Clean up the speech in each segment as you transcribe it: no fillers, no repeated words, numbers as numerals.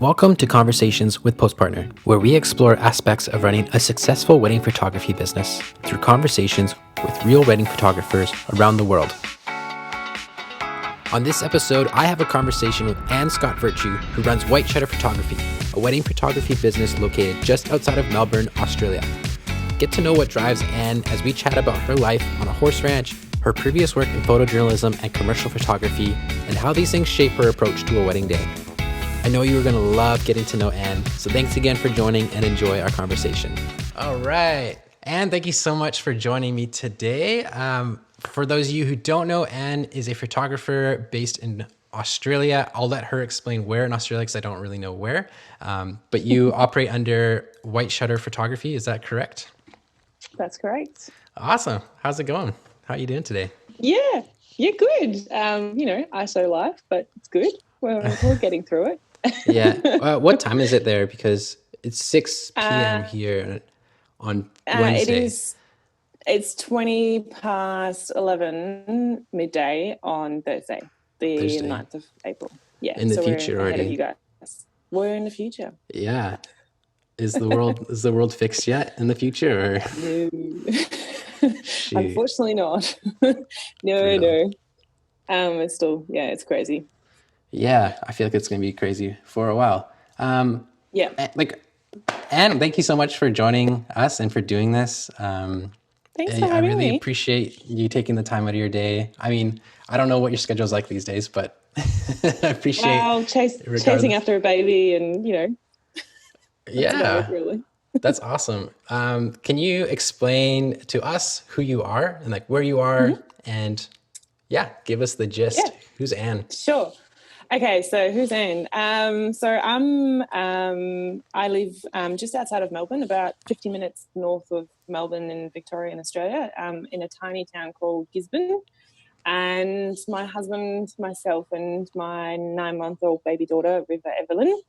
Welcome to Conversations with Postpartner, where we explore aspects of running a successful wedding photography business through conversations with real wedding photographers around the world. On this episode, I have a conversation with Anne Scott Virtue, who runs White Shutter Photography, a wedding photography business located just outside of Melbourne, Australia. Get to know what drives Anne as we chat about her life on a horse ranch, her previous work in photojournalism and commercial photography, and how these things shape her approach to a wedding day. I know you are going to love getting to know Anne, so thanks again for joining and enjoy our conversation. All right. Anne, thank you so much for joining me today. For those of you who don't know, Anne is a photographer based in Australia. I'll let her explain where in Australia because I don't really know where. But you operate under White Shutter Photography. Is that correct? That's correct. Awesome. How's it going? How are you doing today? Yeah, good. ISO life, but it's good. We're getting through it. Yeah. What time is it there? Because it's 6 p.m. here on Wednesday. It's 20 past 11 midday on Thursday, the 9th of April. Yeah. In the future we're already. Ahead of you guys. We're in the future. Yeah. Is the world fixed yet in the future? Or? No. Unfortunately not. No. It's still, it's crazy. Yeah, I feel like it's going to be crazy for a while. Anne, thank you so much for joining us and for doing this. Thanks for having me. I really appreciate you taking the time out of your day. I mean, I don't know what your schedule's like these days, but I appreciate chasing after a baby and, yeah, really. That's awesome. Can you explain to us who you are and like where you are and give us the gist. Yeah. Who's Anne? Sure. Okay, so who's Anne? I live just outside of Melbourne, about 50 minutes north of Melbourne in Victoria in Australia, in a tiny town called Gisborne. And my husband, myself, and my 9-month-old baby daughter, River Evelyn.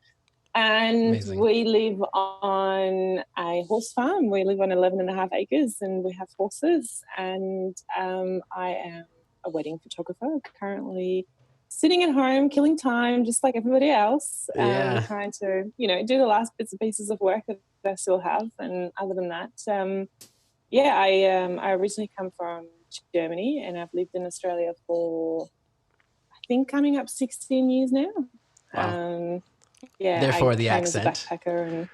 And Amazing. We live on a horse farm. We live on 11.5 acres and we have horses. And I am a wedding photographer, currently sitting at home, killing time, just like everybody else, trying to, do the last bits and pieces of work that I still have. And other than that, I originally come from Germany and I've lived in Australia for, I think, coming up 16 years now. Wow. Therefore, the accent. As a backpacker and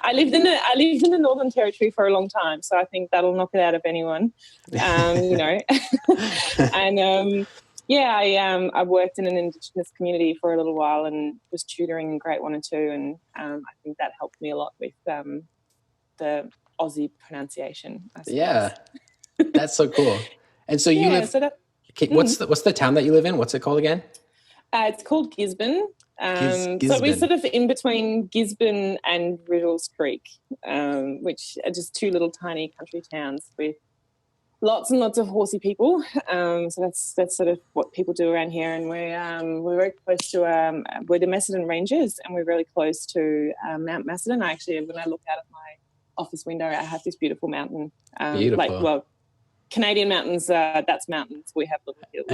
I lived in the Northern Territory for a long time, so I think that'll knock it out of anyone. And I worked in an Indigenous community for a little while and was tutoring in grade 1 and 2, and I think that helped me a lot with the Aussie pronunciation, I suppose. Yeah, that's so cool. And so you live. What's the town that you live in? What's it called again? It's called Gisborne. Gisborne. So we're sort of in between Gisborne and Riddles Creek, which are just two little tiny country towns with lots and lots of horsey people. So that's sort of what people do around here. And we're very close to we're the Macedon Ranges, and we're really close to Mount Macedon. Actually, when I look out of my office window, I have this beautiful mountain. Beautiful. Canadian mountains, that's mountains. We have little hills.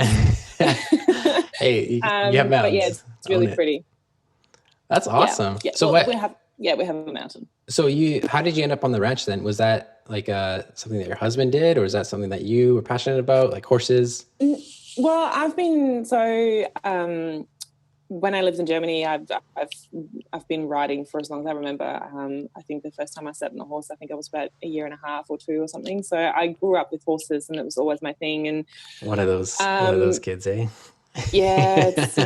Hey, you have mountains. But yeah, it's really pretty. That's awesome. Yeah. So we have a mountain. So how did you end up on the ranch then? Was that like something that your husband did, or is that something that you were passionate about, like horses? Well, I've been when I lived in Germany, I've been riding for as long as I remember. I think the first time I sat on a horse, I think I was about 1.5 years or 2 or something. So I grew up with horses, and it was always my thing. And one of those kids, eh? Yeah, it's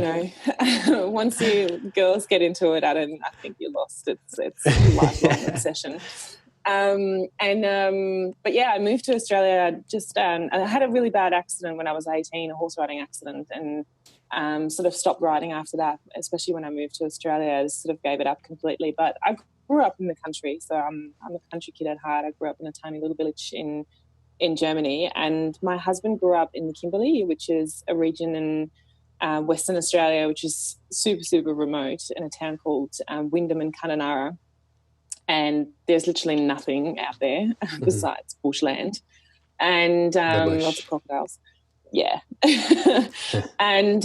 once you girls get into it, I think you're lost. It's a lifelong obsession. But I moved to Australia I had a really bad accident when I was 18, a horse riding accident, and sort of stopped riding after that, especially when I moved to Australia. I just sort of gave it up completely. But I grew up in the country, so I'm a country kid at heart. I grew up in a tiny little village in Germany, and my husband grew up in the Kimberley, which is a region in Western Australia, which is super, super remote, in a town called Wyndham and Kununurra. And there's literally nothing out there besides bushland and lots of crocodiles. yeah. And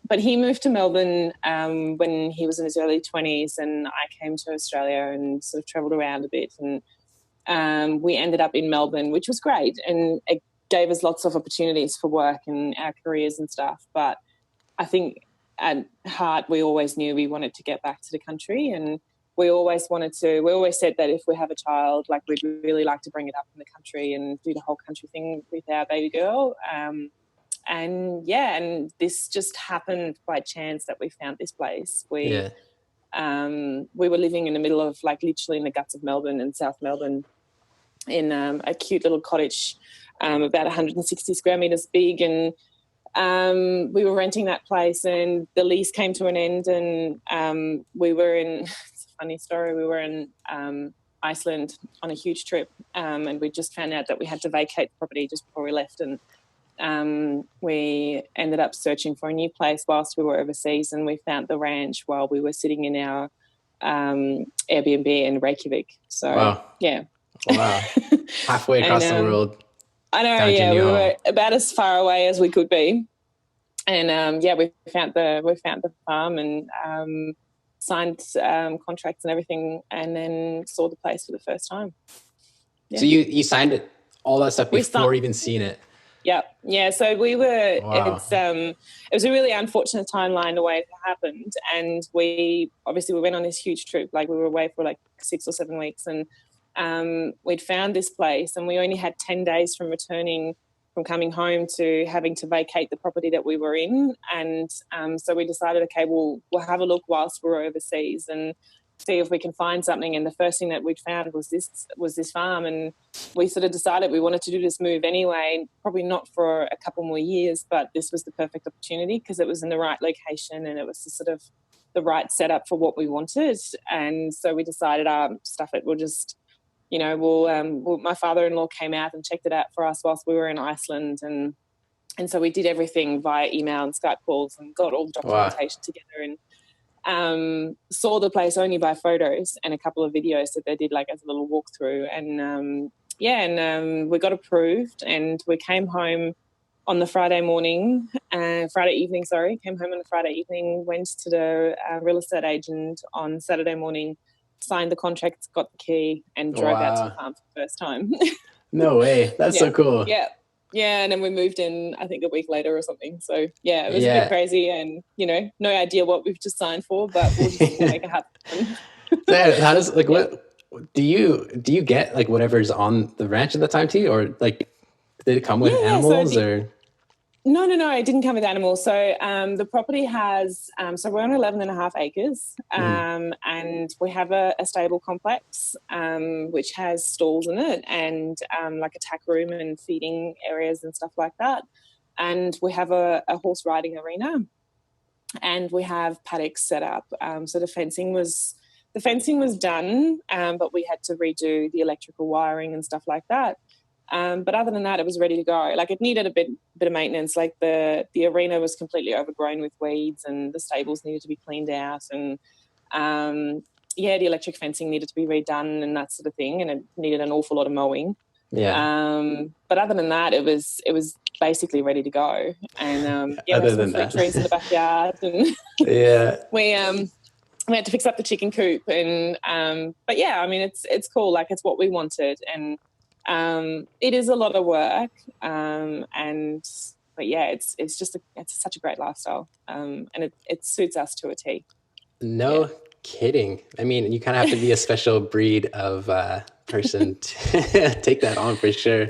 but he moved to Melbourne when he was in his early 20s, and I came to Australia and sort of travelled around a bit, and we ended up in Melbourne, which was great, and it gave us lots of opportunities for work and our careers and stuff. But I think at heart we always knew we wanted to get back to the country, and we always said that if we have a child, like, we'd really like to bring it up in the country and do the whole country thing with our baby girl. And this just happened by chance that we found this place. We were living in the middle of, like, literally in the guts of Melbourne, in South Melbourne, in a cute little cottage, about 160 square metres big, and we were renting that place, and the lease came to an end, and we were in, it's a funny story, we were in Iceland on a huge trip, and we just found out that we had to vacate the property just before we left, and we ended up searching for a new place whilst we were overseas, and we found the ranch while we were sitting in our Airbnb in Reykjavik. So, wow. Yeah. Wow. Halfway across the world. I know, yeah. We were about as far away as we could be. And we found the farm and signed contracts and everything, and then saw the place for the first time. Yeah. So you signed it, all that stuff before even seeing it. Yeah. So we were. Wow. It was a really unfortunate timeline the way it happened, and we went on this huge trip. Like, we were away for like 6 or 7 weeks, and we'd found this place, and we only had 10 days from coming home to having to vacate the property that we were in. And so we decided, okay, we'll have a look whilst we're overseas and see if we can find something. And the first thing that we'd found was this farm, and we sort of decided we wanted to do this move anyway, probably not for a couple more years, but this was the perfect opportunity because it was in the right location and it was the right setup for what we wanted. And so we decided, stuff it, we'll just, my father-in-law came out and checked it out for us whilst we were in Iceland, and so we did everything via email and Skype calls and got all the documentation together, and saw the place only by photos and a couple of videos that they did, like, as a little walkthrough, and we got approved, and we came home on the Friday evening, came home on the Friday evening, went to the real estate agent on Saturday morning, signed the contract, got the key, and drove out to the farm for the first time. No way. That's so cool. Yeah. Yeah, and then we moved in, I think, a week later or something. So, yeah, it was a bit crazy, and, no idea what we've just signed for, but we'll just make it happen. So how does, like, what do you get, like, whatever's on the ranch at the time too, or, like, did it come with animals or? No, it didn't come with animals. So the property has, so we're on 11.5 acres, and we have a stable complex, which has stalls in it, and like a tack room and feeding areas and stuff like that. And we have a horse riding arena, and we have paddocks set up. So the fencing was done, but we had to redo the electrical wiring and stuff like that. But other than that, it was ready to go. Like, it needed a bit of maintenance. Like, the arena was completely overgrown with weeds, and the stables needed to be cleaned out, and the electric fencing needed to be redone and that sort of thing, and it needed an awful lot of mowing. Yeah. But other than that, it was basically ready to go. And we had some fruit trees in the backyard, and we had to fix up the chicken coop, and but yeah, I mean, it's cool. Like, it's what we wanted, and it is a lot of work, but yeah, it's such a great lifestyle, and it suits us to a T. No kidding. I mean, you kind of have to be a special breed of person to take that on for sure.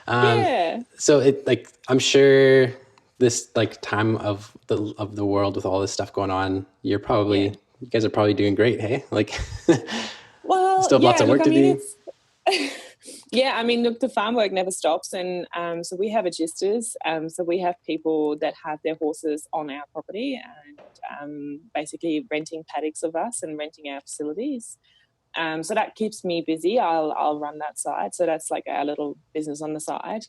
So it, like, I'm sure this, like, time of the world with all this stuff going on, you guys are probably doing great, hey? Like, well, still have lots of work to do. Yeah, I mean, look, the farm work never stops, and so we have agisters. So we have people that have their horses on our property and basically renting paddocks of us and renting our facilities. So that keeps me busy. I'll run that side. So that's like our little business on the side.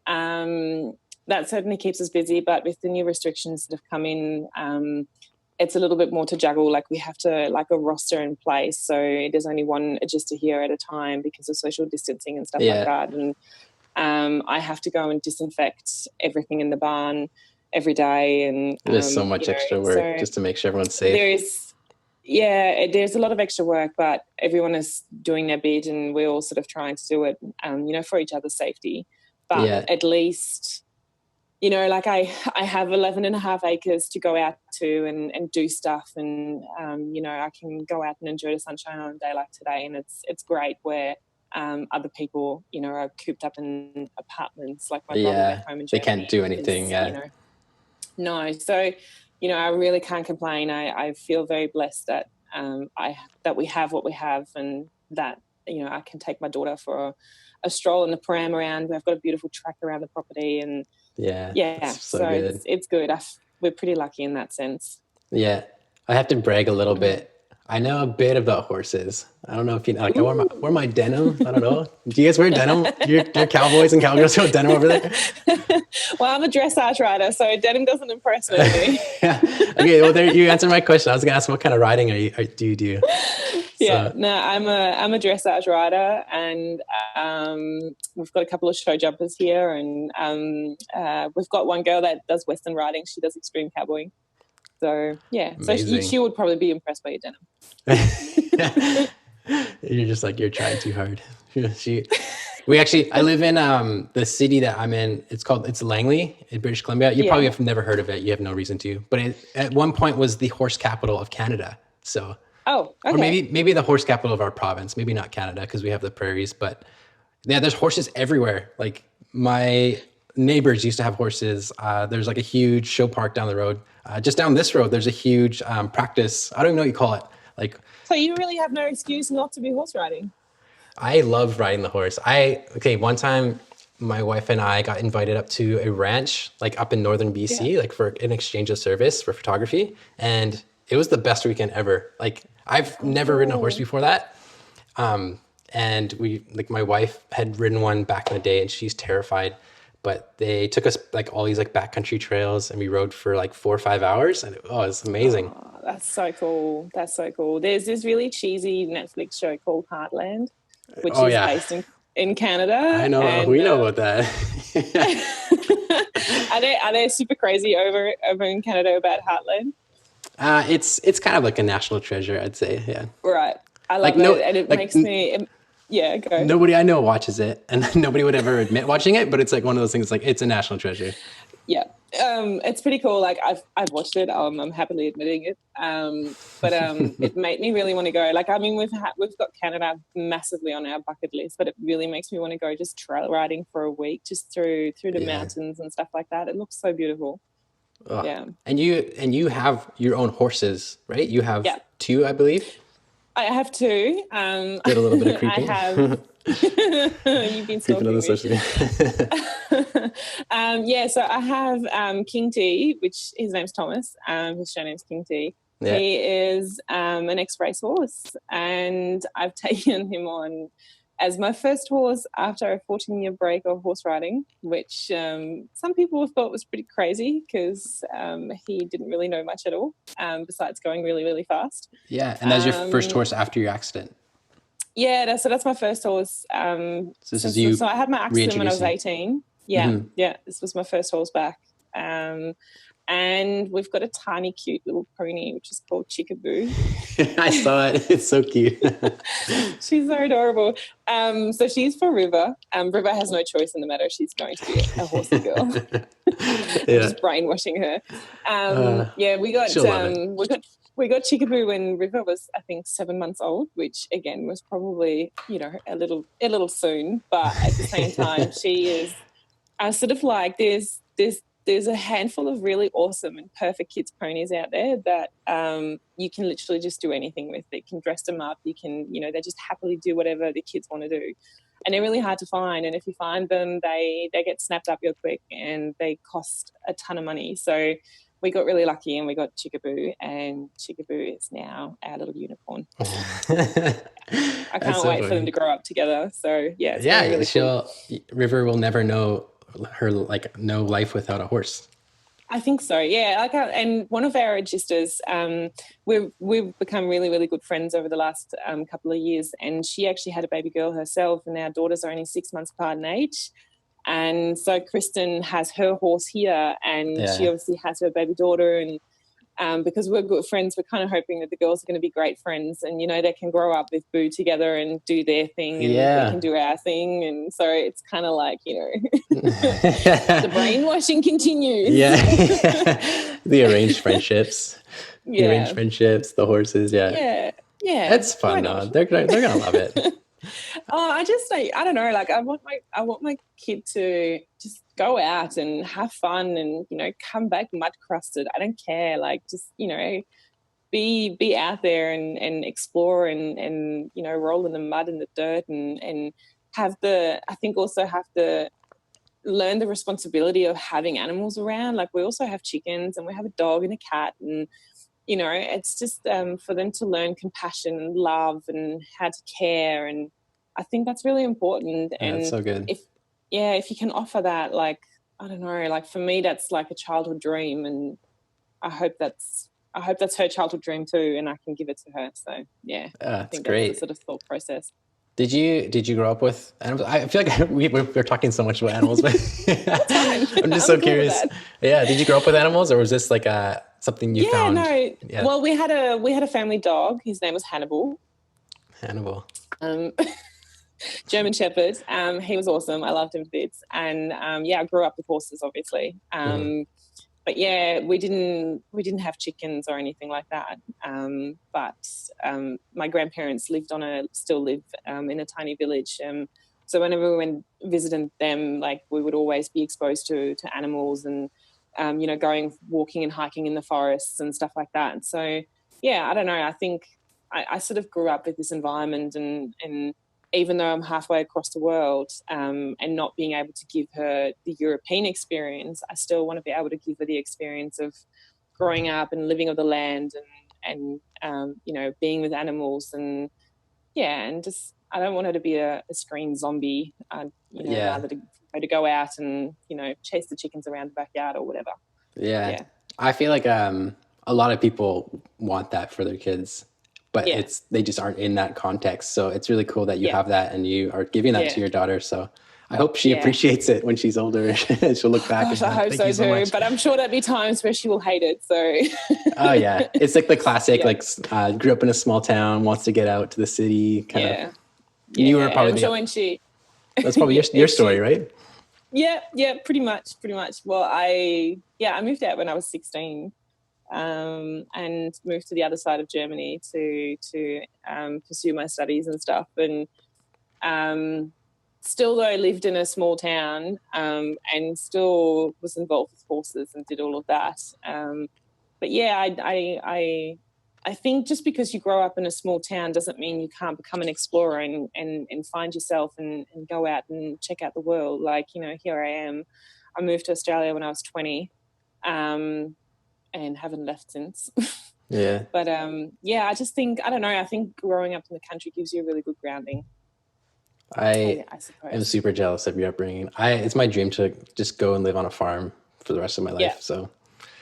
That certainly keeps us busy, but with the new restrictions that have come in, it's a little bit more to juggle. Like, we have to, like, a roster in place, so there's only one agister here at a time because of social distancing and stuff like that. And I have to go and disinfect everything in the barn every day. And there's so much extra work just to make sure everyone's safe. There's a lot of extra work, but everyone is doing their bit, and we're all sort of trying to do it, for each other's safety. But at least, like I have 11 and a half acres to go out to and do stuff. And, I can go out and enjoy the sunshine on a day like today. And it's great where other people, are cooped up in apartments, like my brother back home in Germany. They can't do anything. No. So, I really can't complain. I feel very blessed that that we have what we have, and that, I can take my daughter for a stroll in the pram around. We've got a beautiful track around the property, and so good. It's good. We're pretty lucky in that sense. Yeah, I have to brag a little bit. I know a bit about horses. I don't know if you know, like I wear my denim. I don't know. Do you guys wear denim? You're cowboys and cowgirls wear denim over there? Well, I'm a dressage rider, so denim doesn't impress me. Yeah. Okay, well, there you answered my question. I was gonna ask, what kind of riding do you do? Yeah, so. No, I'm a dressage rider, and we've got a couple of show jumpers here, and we've got one girl that does Western riding. She does extreme cowboying. So yeah, amazing. So she would probably be impressed by your denim. You're just like, you're trying too hard. I live in the city that I'm in. It's Langley in British Columbia. You probably have never heard of it. You have no reason to. But it at one point was the horse capital of Canada. So okay. Or maybe the horse capital of our province. Maybe not Canada because we have the prairies. But yeah, there's horses everywhere. Like my neighbors used to have horses. There's like a huge show park down the road. Just down this road, there's a huge practice. I don't even know what you call it. Like, so you really have no excuse not to be horse riding. I love riding the horse. One time my wife and I got invited up to a ranch, like up in northern BC, like for an exchange of service for photography. And it was the best weekend ever. Like I've never ridden a horse before that. And my wife had ridden one back in the day and she's terrified. But they took us like all these like backcountry trails and we rode for like 4 or 5 hours and it's amazing. Oh, that's so cool. That's so cool. There's this really cheesy Netflix show called Heartland, which is based in Canada. I know. And, we know about that. Are they super crazy over in Canada about Heartland? It's kind of like a national treasure, I'd say. Yeah. Right. I love it. And it makes me... Yeah, go. Nobody I know watches it, and nobody would ever admit watching it. But it's like one of those things. Like it's a national treasure. Yeah, it's pretty cool. Like I've watched it. I'm happily admitting it. But it made me really want to go. Like I mean, we've got Canada massively on our bucket list, but it really makes me want to go just trail riding for a week, just through the mountains and stuff like that. It looks so beautiful. Oh. Yeah. And you have your own horses, right? You have 2, I believe. I have 2. Did a little bit of creeping. I have. You've been stalking me. So I have King T, which his name's Thomas. His show name's King T. Yeah. He is an ex-racehorse, and I've taken him on as my first horse after a 14-year break of horse riding, which some people thought was pretty crazy because he didn't really know much at all, besides going really, really fast. Yeah, and that's your first horse after your accident? Yeah, that's my first horse. So I had my accident when I was 18. Yeah, this was my first horse back. And we've got a tiny, cute little pony, which is called Chickaboo. I saw it. It's so cute. She's so adorable. So she's for River. River has no choice in the matter. She's going to be a horsey girl. Just brainwashing her. We got Chickaboo when River was, I think, 7 months old, which again was probably, a little soon. But at the same time, she is sort of like there's a handful of really awesome and perfect kids ponies out there that you can literally just do anything with. You can dress them up. You can, they just happily do whatever the kids want to do. And they're really hard to find. And if you find them, they get snapped up real quick and they cost a ton of money. So we got really lucky and we got Chickaboo, and Chickaboo is now our little unicorn. I can't wait for them to grow up together. So yeah, it's really cool. River will never know her no life without a horse. I think so. Yeah. And one of our registers, we've become really, really good friends over the last couple of years. And she actually had a baby girl herself, and our daughters are only 6 months apart in age. And so Kristen has her horse here, and she obviously has her baby daughter. And because we're good friends, we're kind of hoping that the girls are going to be great friends, and, you know, they can grow up with Boo together and do their thing, and we can do our thing. And so it's kind of like, you know, the brainwashing continues. Yeah. The arranged friendships. The arranged friendships, the horses. Yeah. It's fun though. They're gonna love it. I just like, I don't know, like I want my kid to just go out and have fun and, you know, come back mud crusted. I don't care. Like, just, you know, be out there and explore and, you know, roll in the mud and the dirt and I think also have to learn the responsibility of having animals around. Like, we also have chickens and we have a dog and a cat, and, you know, it's just for them to learn compassion and love and how to care. And I think that's really important. Yeah, and that's so good. If you can offer that, like, I don't know, like for me, that's like a childhood dream, and I hope that's her childhood dream too, and I can give it to her. So yeah, I think great. that's the sort of thought process. Did you grow up with animals? I feel like we're talking so much about animals, but I'm just so curious. Yeah, did you grow up with animals, or was this like something you found? Yeah. Well, we had a family dog. His name was Hannibal. German Shepherd. He was awesome. I loved him to bits. And I grew up with horses, obviously. But yeah, we didn't have chickens or anything like that. But my grandparents still live in a tiny village. So whenever we went visiting them, like, we would always be exposed to animals and, you know, going walking and hiking in the forests and stuff like that. And so, yeah, I don't know. I think I sort of grew up with this environment, and even though I'm halfway across the world and not being able to give her the European experience, I still want to be able to give her the experience of growing up and living on the land and you know, being with animals. And and just, I don't want her to be a screen zombie. You know, rather to go out and, you know, chase the chickens around the backyard or whatever. Yeah. I feel like a lot of people want that for their kids, but they just aren't in that context. So it's really cool that you have that and you are giving that to your daughter. So I hope she appreciates it when she's older and she'll look back. I hope so too. But I'm sure there'll be times where she will hate it. So. Oh yeah, it's like the classic, like grew up in a small town, wants to get out to the city. Kind of. You were probably. I'm sure when she. That's probably your story, right? Yeah, pretty much. Well, I moved out when I was 16. And moved to the other side of Germany to pursue my studies and stuff. And still, though, I lived in a small town and still was involved with horses and did all of that. But yeah, I think just because you grow up in a small town doesn't mean you can't become an explorer and find yourself and go out and check out the world. Like, you know, here I am. I moved to Australia when I was 20. And haven't left since. Yeah. But I just think, I don't know, I think growing up in the country gives you a really good grounding. I am super jealous of your upbringing. It's my dream to just go and live on a farm for the rest of my life. Yeah. So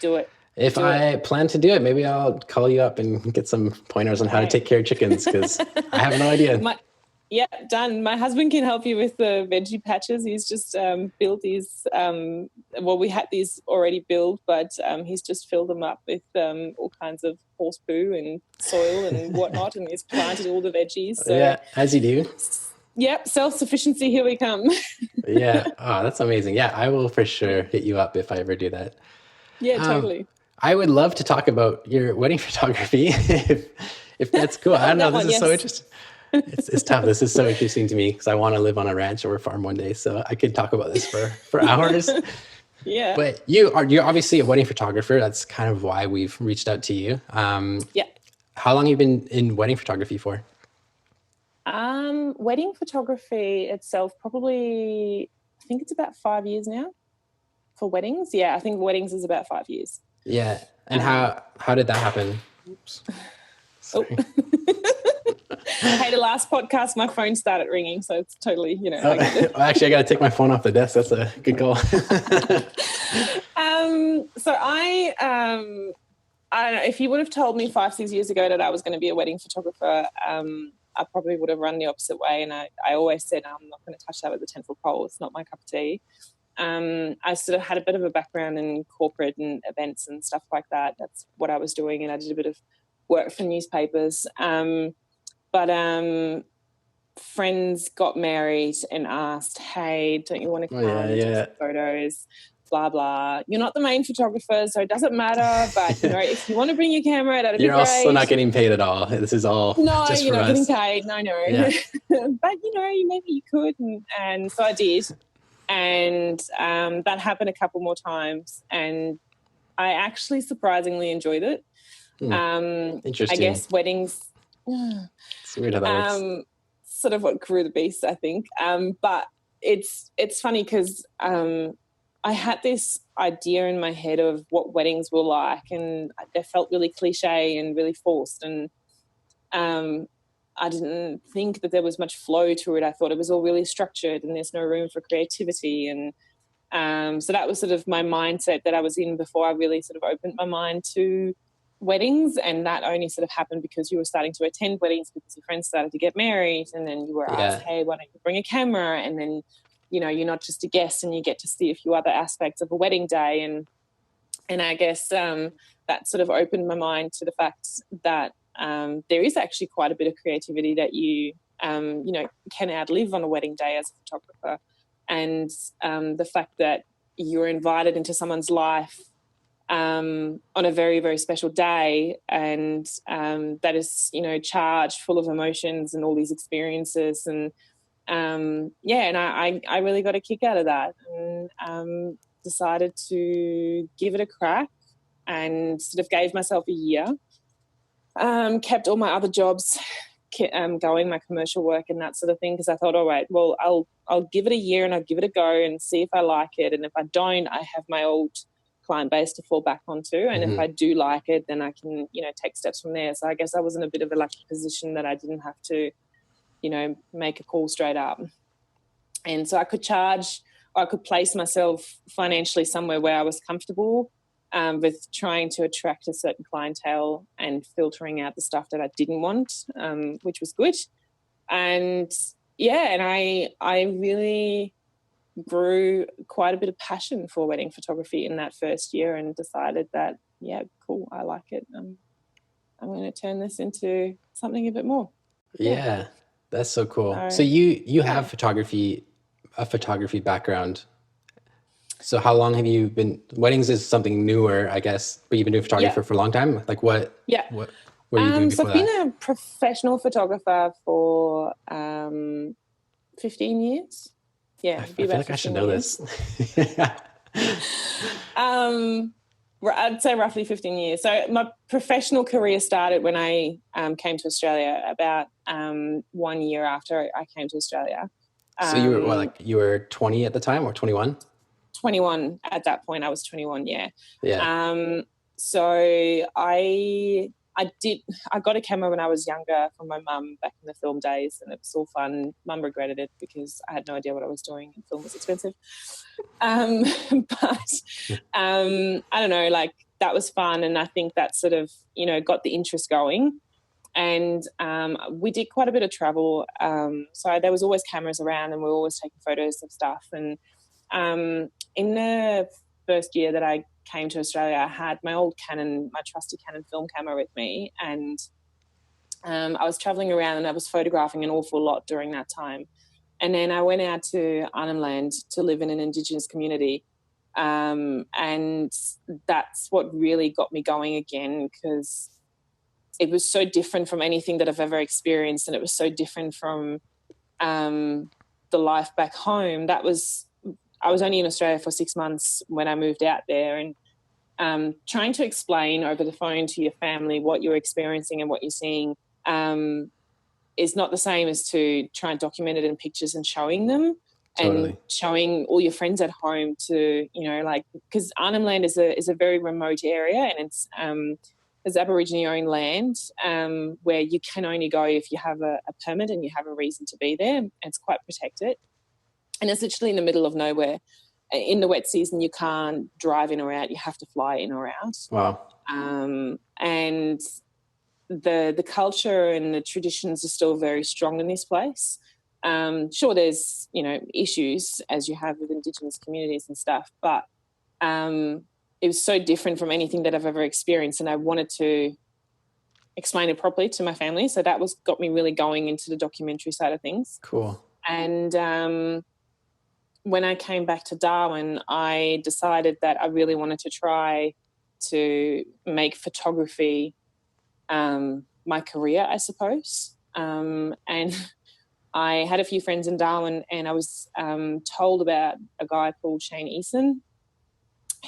do it. If I plan to do it, maybe I'll call you up and get some pointers on how to take care of chickens, because I have no idea. Done. My husband can help you with the veggie patches. He's just built these. We had these already built, but he's just filled them up with all kinds of horse poo and soil and whatnot, and he's planted all the veggies. So, yeah, as you do. Yep, self-sufficiency. Here we come. Yeah. Oh, that's amazing. Yeah, I will for sure hit you up if I ever do that. Yeah, totally. I would love to talk about your wedding photography if that's cool. I don't know. This is so interesting. It's tough. This is so interesting to me because I want to live on a ranch or a farm one day. So I could talk about this for hours. Yeah. But you're obviously a wedding photographer. That's kind of why we've reached out to you. Yeah. How long have you been in wedding photography for? Wedding photography itself, probably, I think it's about 5 years now for weddings. Yeah, I think weddings is about 5 years. Yeah. And how did that happen? Oops. Oh. Hey, the last podcast, my phone started ringing, so it's totally, Actually, I got to take my phone off the desk. That's a good call. So I don't know, if you would have told me 5-6 years ago that I was going to be a wedding photographer, I probably would have run the opposite way. And I always said, I'm not going to touch that with a 10-foot pole. It's not my cup of tea. I sort of had a bit of a background in corporate and events and stuff like that. That's what I was doing. And I did a bit of work for newspapers. But friends got married and asked, hey, don't you want to come and take some photos? Blah, blah. You're not the main photographer, so it doesn't matter. But, if you want to bring your camera, that'd be great. You're also not getting paid at all. This is all just you're for not us. getting paid. No. Yeah. But, maybe you could. And so I did. And that happened a couple more times. And I actually surprisingly enjoyed it. Interesting. I guess weddings... It's weird how that works. Sort of what grew the beast, I think. But it's funny because I had this idea in my head of what weddings were like, and they felt really cliche and really forced. And I didn't think that there was much flow to it. I thought it was all really structured and there's no room for creativity. And so that was sort of my mindset that I was in before I really sort of opened my mind to weddings. And that only sort of happened because you were starting to attend weddings because your friends started to get married, and then you were asked, hey, why don't you bring a camera? And then, you're not just a guest and you get to see a few other aspects of a wedding day. And I guess that sort of opened my mind to the fact that there is actually quite a bit of creativity that you can outlive on a wedding day as a photographer. And the fact that you're invited into someone's life on a very, very special day, and that is, charged full of emotions and all these experiences. And and I really got a kick out of that, and decided to give it a crack, and sort of gave myself a year. Kept all my other jobs going, my commercial work and that sort of thing, because I thought, all right, well, I'll give it a year and I'll give it a go and see if I like it. And if I don't, I have my old client base to fall back onto. And if I do like it, then I can, take steps from there. So I guess I was in a bit of a lucky position that I didn't have to, make a call straight up. And so I could place myself financially somewhere where I was comfortable with trying to attract a certain clientele and filtering out the stuff that I didn't want, which was good. And I really grew quite a bit of passion for wedding photography in that first year, and decided that, cool, I like it. I'm going to turn this into something a bit more. Yeah, that's so cool. So you have a photography background. So how long have you been, weddings is something newer, I guess, but you've been doing photography for a long time? Like what were you doing before so I've been a professional photographer for 15 years. Yeah. I feel like I should know this. I'd say roughly 15 years. So my professional career started when I came to Australia, about 1 year after I came to Australia. So you were 20 at the time, or 21? 21 at that point. I was 21. Yeah. So I got a camera when I was younger from my mum back in the film days, and it was all fun. Mum regretted it because I had no idea what I was doing, and film was expensive. But I don't know, like that was fun, and I think that sort of, got the interest going. And we did quite a bit of travel. So there was always cameras around, and we were always taking photos of stuff. And in the first year that I came to Australia, I had my old Canon, my trusty Canon film camera with me, and I was travelling around and I was photographing an awful lot during that time. And then I went out to Arnhem Land to live in an Indigenous community, and that's what really got me going again, because it was so different from anything that I've ever experienced, and it was so different from the life back home. I was only in Australia for 6 months when I moved out there, and trying to explain over the phone to your family what you're experiencing and what you're seeing is not the same as to try and document it in pictures and showing them. Totally. And showing all your friends at home to, because Arnhem Land is a very remote area, and it's Aborigine-owned land where you can only go if you have a permit and you have a reason to be there. And it's quite protected. And it's literally in the middle of nowhere. In the wet season, you can't drive in or out. You have to fly in or out. Wow. And the culture and the traditions are still very strong in this place. Sure, there's, you know, issues as you have with Indigenous communities and stuff, but it was so different from anything that I've ever experienced, and I wanted to explain it properly to my family. So that got me really going into the documentary side of things. Cool. And when I came back to Darwin, I decided that I really wanted to try to make photography my career, I suppose. And I had a few friends in Darwin, and I was told about a guy called Shane Eason,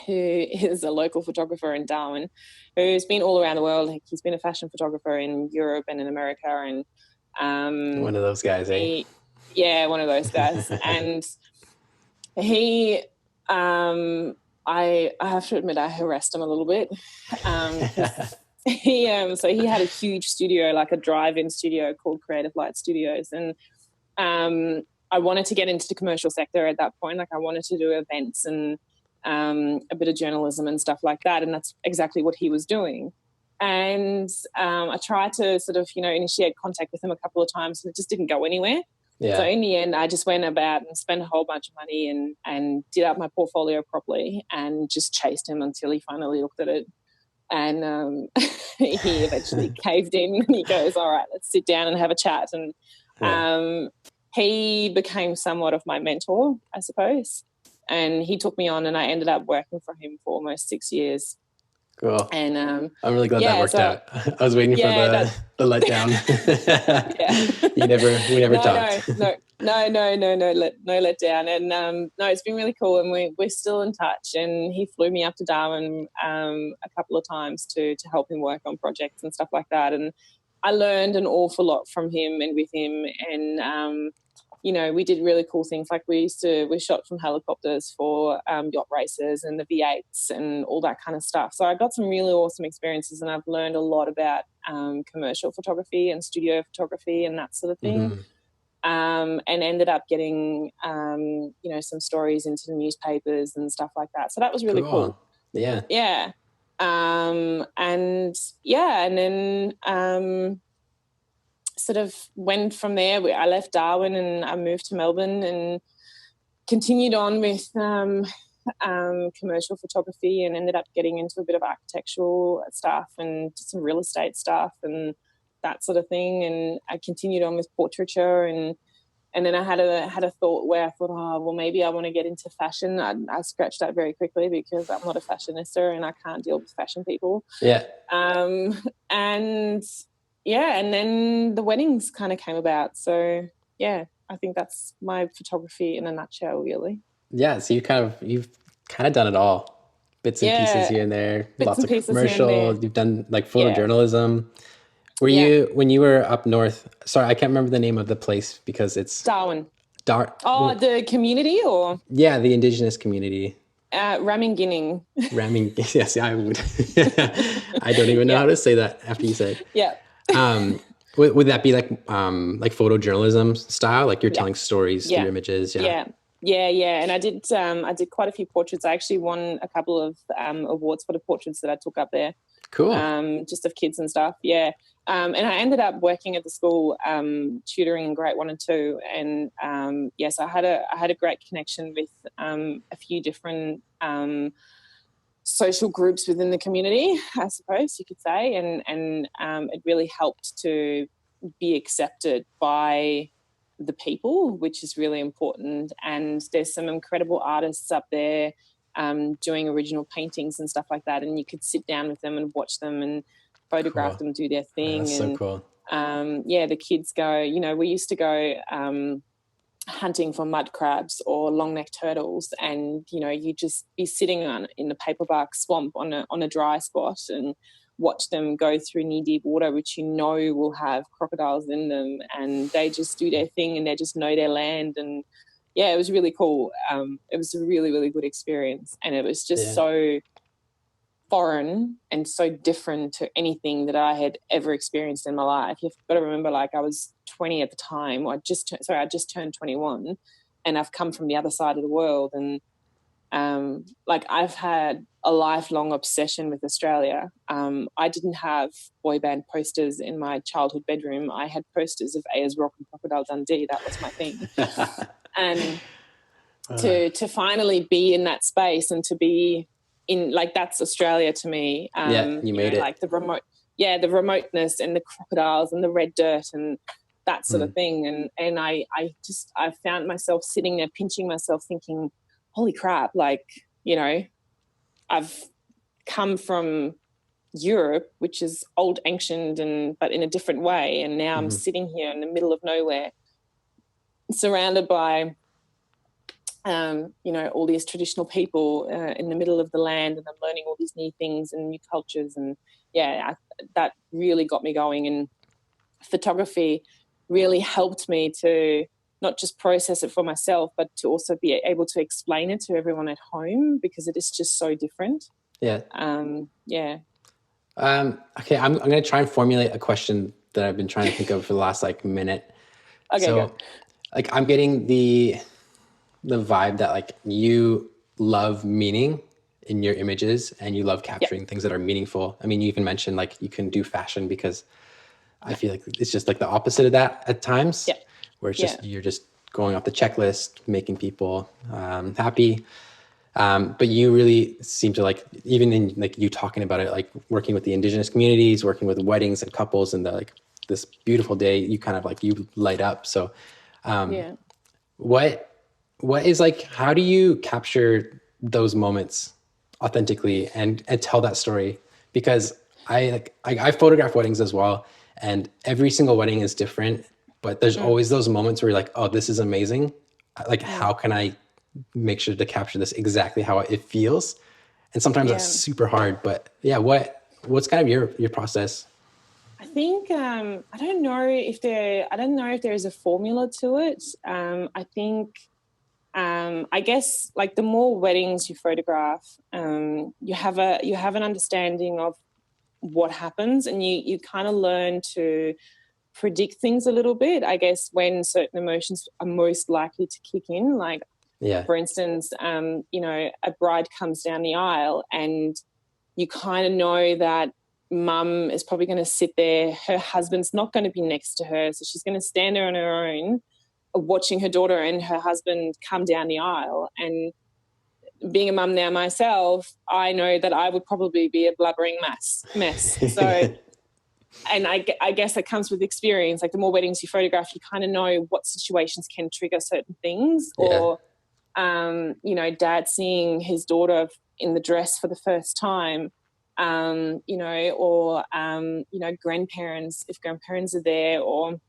who is a local photographer in Darwin, who's been all around the world. He's been a fashion photographer in Europe and in America. And one of those guys, eh? Yeah, one of those guys. And he, I have to admit, I harassed him a little bit. So he had a huge studio, like a drive-in studio called Creative Light Studios. And I wanted to get into the commercial sector at that point. Like, I wanted to do events and a bit of journalism and stuff like that. And that's exactly what he was doing. And I tried to sort of, you know, initiate contact with him a couple of times, and it just didn't go anywhere. Yeah. So in the end, I just went about and spent a whole bunch of money and did up my portfolio properly and just chased him until he finally looked at it. And he eventually caved in, and he goes, all right, let's sit down and have a chat. And he became somewhat of my mentor, I suppose. And he took me on, and I ended up working for him for almost 6 years. Cool. And I'm really glad that worked out. I was waiting for the letdown. We never talked. No letdown. And no, it's been really cool, and we're still in touch. And he flew me up to Darwin a couple of times to help him work on projects and stuff like that. And I learned an awful lot from him and with him. And you know, we did really cool things. Like we shot from helicopters for yacht races and the V8s and all that kind of stuff. So I got some really awesome experiences, and I've learned a lot about commercial photography and studio photography and that sort of thing. And ended up getting, you know, some stories into the newspapers and stuff like that. So that was really cool. Yeah. Yeah. And then sort of went from there. I left Darwin and I moved to Melbourne and continued on with commercial photography, and ended up getting into a bit of architectural stuff and some real estate stuff and that sort of thing. And I continued on with portraiture, and then I had a thought where I thought, oh, well, maybe I want to get into fashion. I scratched that very quickly because I'm not a fashionista and I can't deal with fashion people. Yeah. And then the weddings kind of came about. So, yeah, I think that's my photography in a nutshell, really. Yeah, so you've kind of done it all. Bits and pieces here and there. Lots of commercial. You've done like photojournalism. Were you, when you were up north, sorry, I can't remember the name of the place because it's... Darwin. The community or? Yeah, the Indigenous community. Ramingining. Yes, I would. I don't even know how to say that after you said it. Yeah. Would that be like photojournalism style? Like you're telling stories through images? Yeah. And I did quite a few portraits. I actually won a couple of awards for the portraits that I took up there. Cool. Just of kids and stuff. Yeah. And I ended up working at the school, tutoring in grade 1 and 2. And yes, I had a great connection with a few different social groups within the community, I suppose you could say, and it really helped to be accepted by the people, which is really important. And there's some incredible artists up there doing original paintings and stuff like that, and you could sit down with them and watch them and photograph them do their thing. That's so cool. The kids go, you know, we used to go hunting for mud crabs or long-necked turtles, and you know, you just be sitting in the paperbark swamp on a dry spot and watch them go through knee-deep water, which you know will have crocodiles in them, and they just do their thing and they just know their land. And yeah, it was really cool. It was a really, really good experience, and it was just so foreign and so different to anything that I had ever experienced in my life. You've got to remember, like, I was 20 at the time. I just turned 21, and I've come from the other side of the world. And Like I've had a lifelong obsession with Australia. I didn't have boy band posters in my childhood bedroom. I had posters of Ayers Rock and Crocodile Dundee. That was my thing. And to finally be in that space and to be in, like, that's Australia to me. You made it. Like the remoteness and the crocodiles and the red dirt and that sort of thing. And I found myself sitting there pinching myself thinking, holy crap, like, you know, I've come from Europe, which is old, ancient, but in a different way. And now I'm sitting here in the middle of nowhere, surrounded by, all these traditional people in the middle of the land, and I'm learning all these new things and new cultures. And that really got me going. And photography really helped me to not just process it for myself, but to also be able to explain it to everyone at home, because it is just so different. Yeah. Okay, I'm going to try and formulate a question that I've been trying to think of for the last minute. Okay, so go. I'm getting the vibe that you love meaning in your images and you love capturing things that are meaningful. I mean, you even mentioned you can do fashion, because I feel like it's just the opposite of that at times, where it's just you're just going off the checklist, making people happy. But you really seem to even in you talking about it, working with the Indigenous communities, working with weddings and couples, and this beautiful day, you kind of you light up. So what is how do you capture those moments authentically and tell that story? Because I photograph weddings as well, and every single wedding is different, but there's always those moments where you're oh, this is amazing. How can I make sure to capture this exactly how it feels? And sometimes that's super hard, but what's kind of your process? I think I don't know if there is a formula to it. I think I guess the more weddings you photograph, you have an understanding of what happens, and you kind of learn to predict things a little bit, I guess, when certain emotions are most likely to kick in. For instance, a bride comes down the aisle and you kind of know that mum is probably going to sit there. Her husband's not going to be next to her, so she's going to stand there on her own, watching her daughter and her husband come down the aisle. And being a mum now myself, I know that I would probably be a blubbering mess. So, and I guess that comes with experience. The more weddings you photograph, you kind of know what situations can trigger certain things. Or, dad seeing his daughter in the dress for the first time, grandparents, if grandparents are there, or,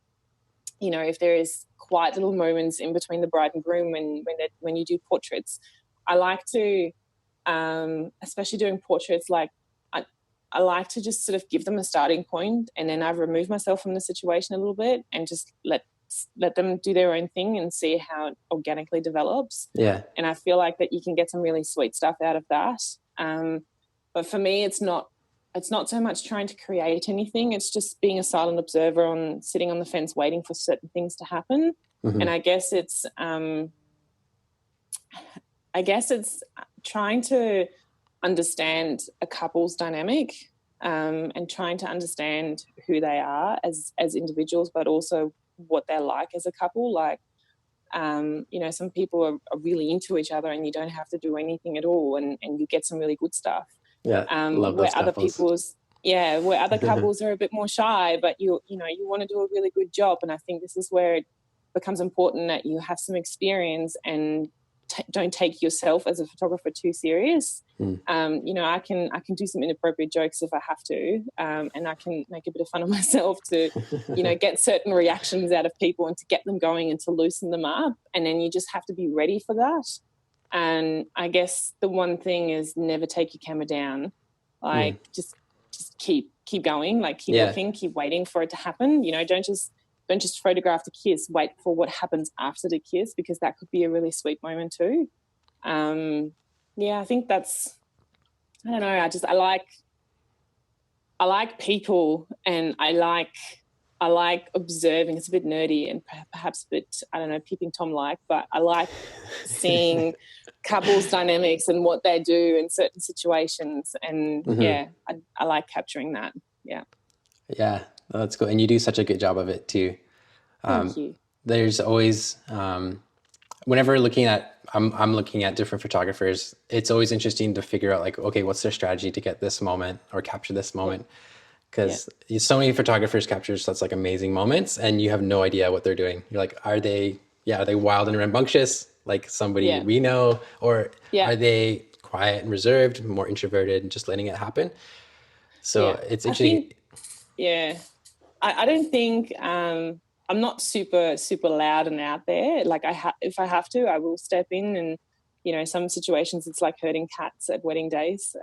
if there is quiet little moments in between the bride and groom when you do portraits. I like to, especially doing portraits, I like to just sort of give them a starting point, and then I remove myself from the situation a little bit and just let them do their own thing and see how it organically develops. Yeah. And I feel like that you can get some really sweet stuff out of that. But for me, it's not so much trying to create anything. It's just being a silent observer sitting on the fence waiting for certain things to happen. And I guess it's trying to understand a couple's dynamic, and trying to understand who they are as individuals, but also what they're like as a couple. Some people are really into each other and you don't have to do anything at all, and you get some really good stuff. Love those couples. Where other couples are a bit more shy, but you want to do a really good job. And I think this is where it becomes important that you have some experience and don't take yourself as a photographer too serious. I can do some inappropriate jokes if I have to, and I can make a bit of fun of myself to, get certain reactions out of people and to get them going and to loosen them up. And then you just have to be ready for that. And I guess the one thing is never take your camera down. Just keep going, keep looking, keep waiting for it to happen. Don't just photograph the kiss, wait for what happens after the kiss, because that could be a really sweet moment too. I think that's, I don't know, I like people, and I I like observing. It's a bit nerdy and perhaps a bit, I don't know, peeping Tom like, but I like seeing couples dynamics and what they do in certain situations. And Mm-hmm. I like capturing that. Yeah. Yeah, that's cool. And you do such a good job of it too. Thank you. There's always, whenever I'm looking at different photographers, it's always interesting to figure out like, okay, what's their strategy to get this moment or capture this Yeah. moment? Yeah. Because so many photographers capture such like amazing moments and you have no idea what they're doing. You're like, are they wild and rambunctious like somebody Yeah. we know, or Yeah. are they quiet and reserved, more introverted and just letting it happen? So Yeah. it's I think, interesting. yeah. I don't think I'm not super loud and out there. Like if I have to, I will step in, and some situations it's like herding cats at wedding days.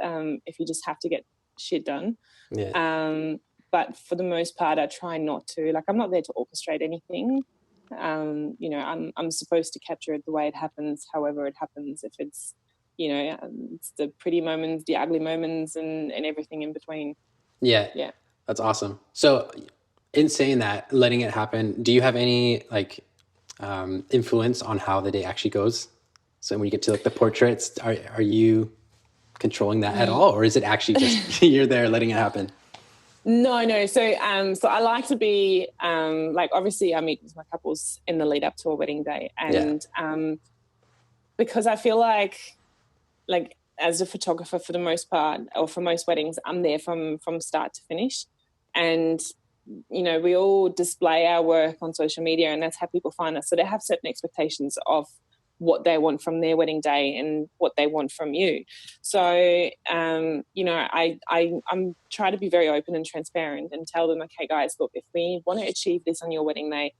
If you just have to get shit done. Yeah. But for the most part, I try not to. Like I'm not there to orchestrate anything. I'm supposed to capture it the way it happens, however it happens. If it's it's the pretty moments, the ugly moments, and everything in between. Yeah. Yeah. That's awesome. So in saying that, letting it happen, do you have any like influence on how the day actually goes? So when you get to like the portraits, are you controlling that at all, or is it actually just you're there letting it happen? No. So I like to be like obviously I meet with my couples in the lead up to a wedding day, Yeah. and because I feel like as a photographer for the most part, or for most weddings, I'm there from start to finish, and we all display our work on social media, and that's how people find us. So they have certain expectations of what they want from their wedding day and what they want from you. So, I'm trying to be very open and transparent and tell them, okay, guys, look, if we want to achieve this on your wedding day,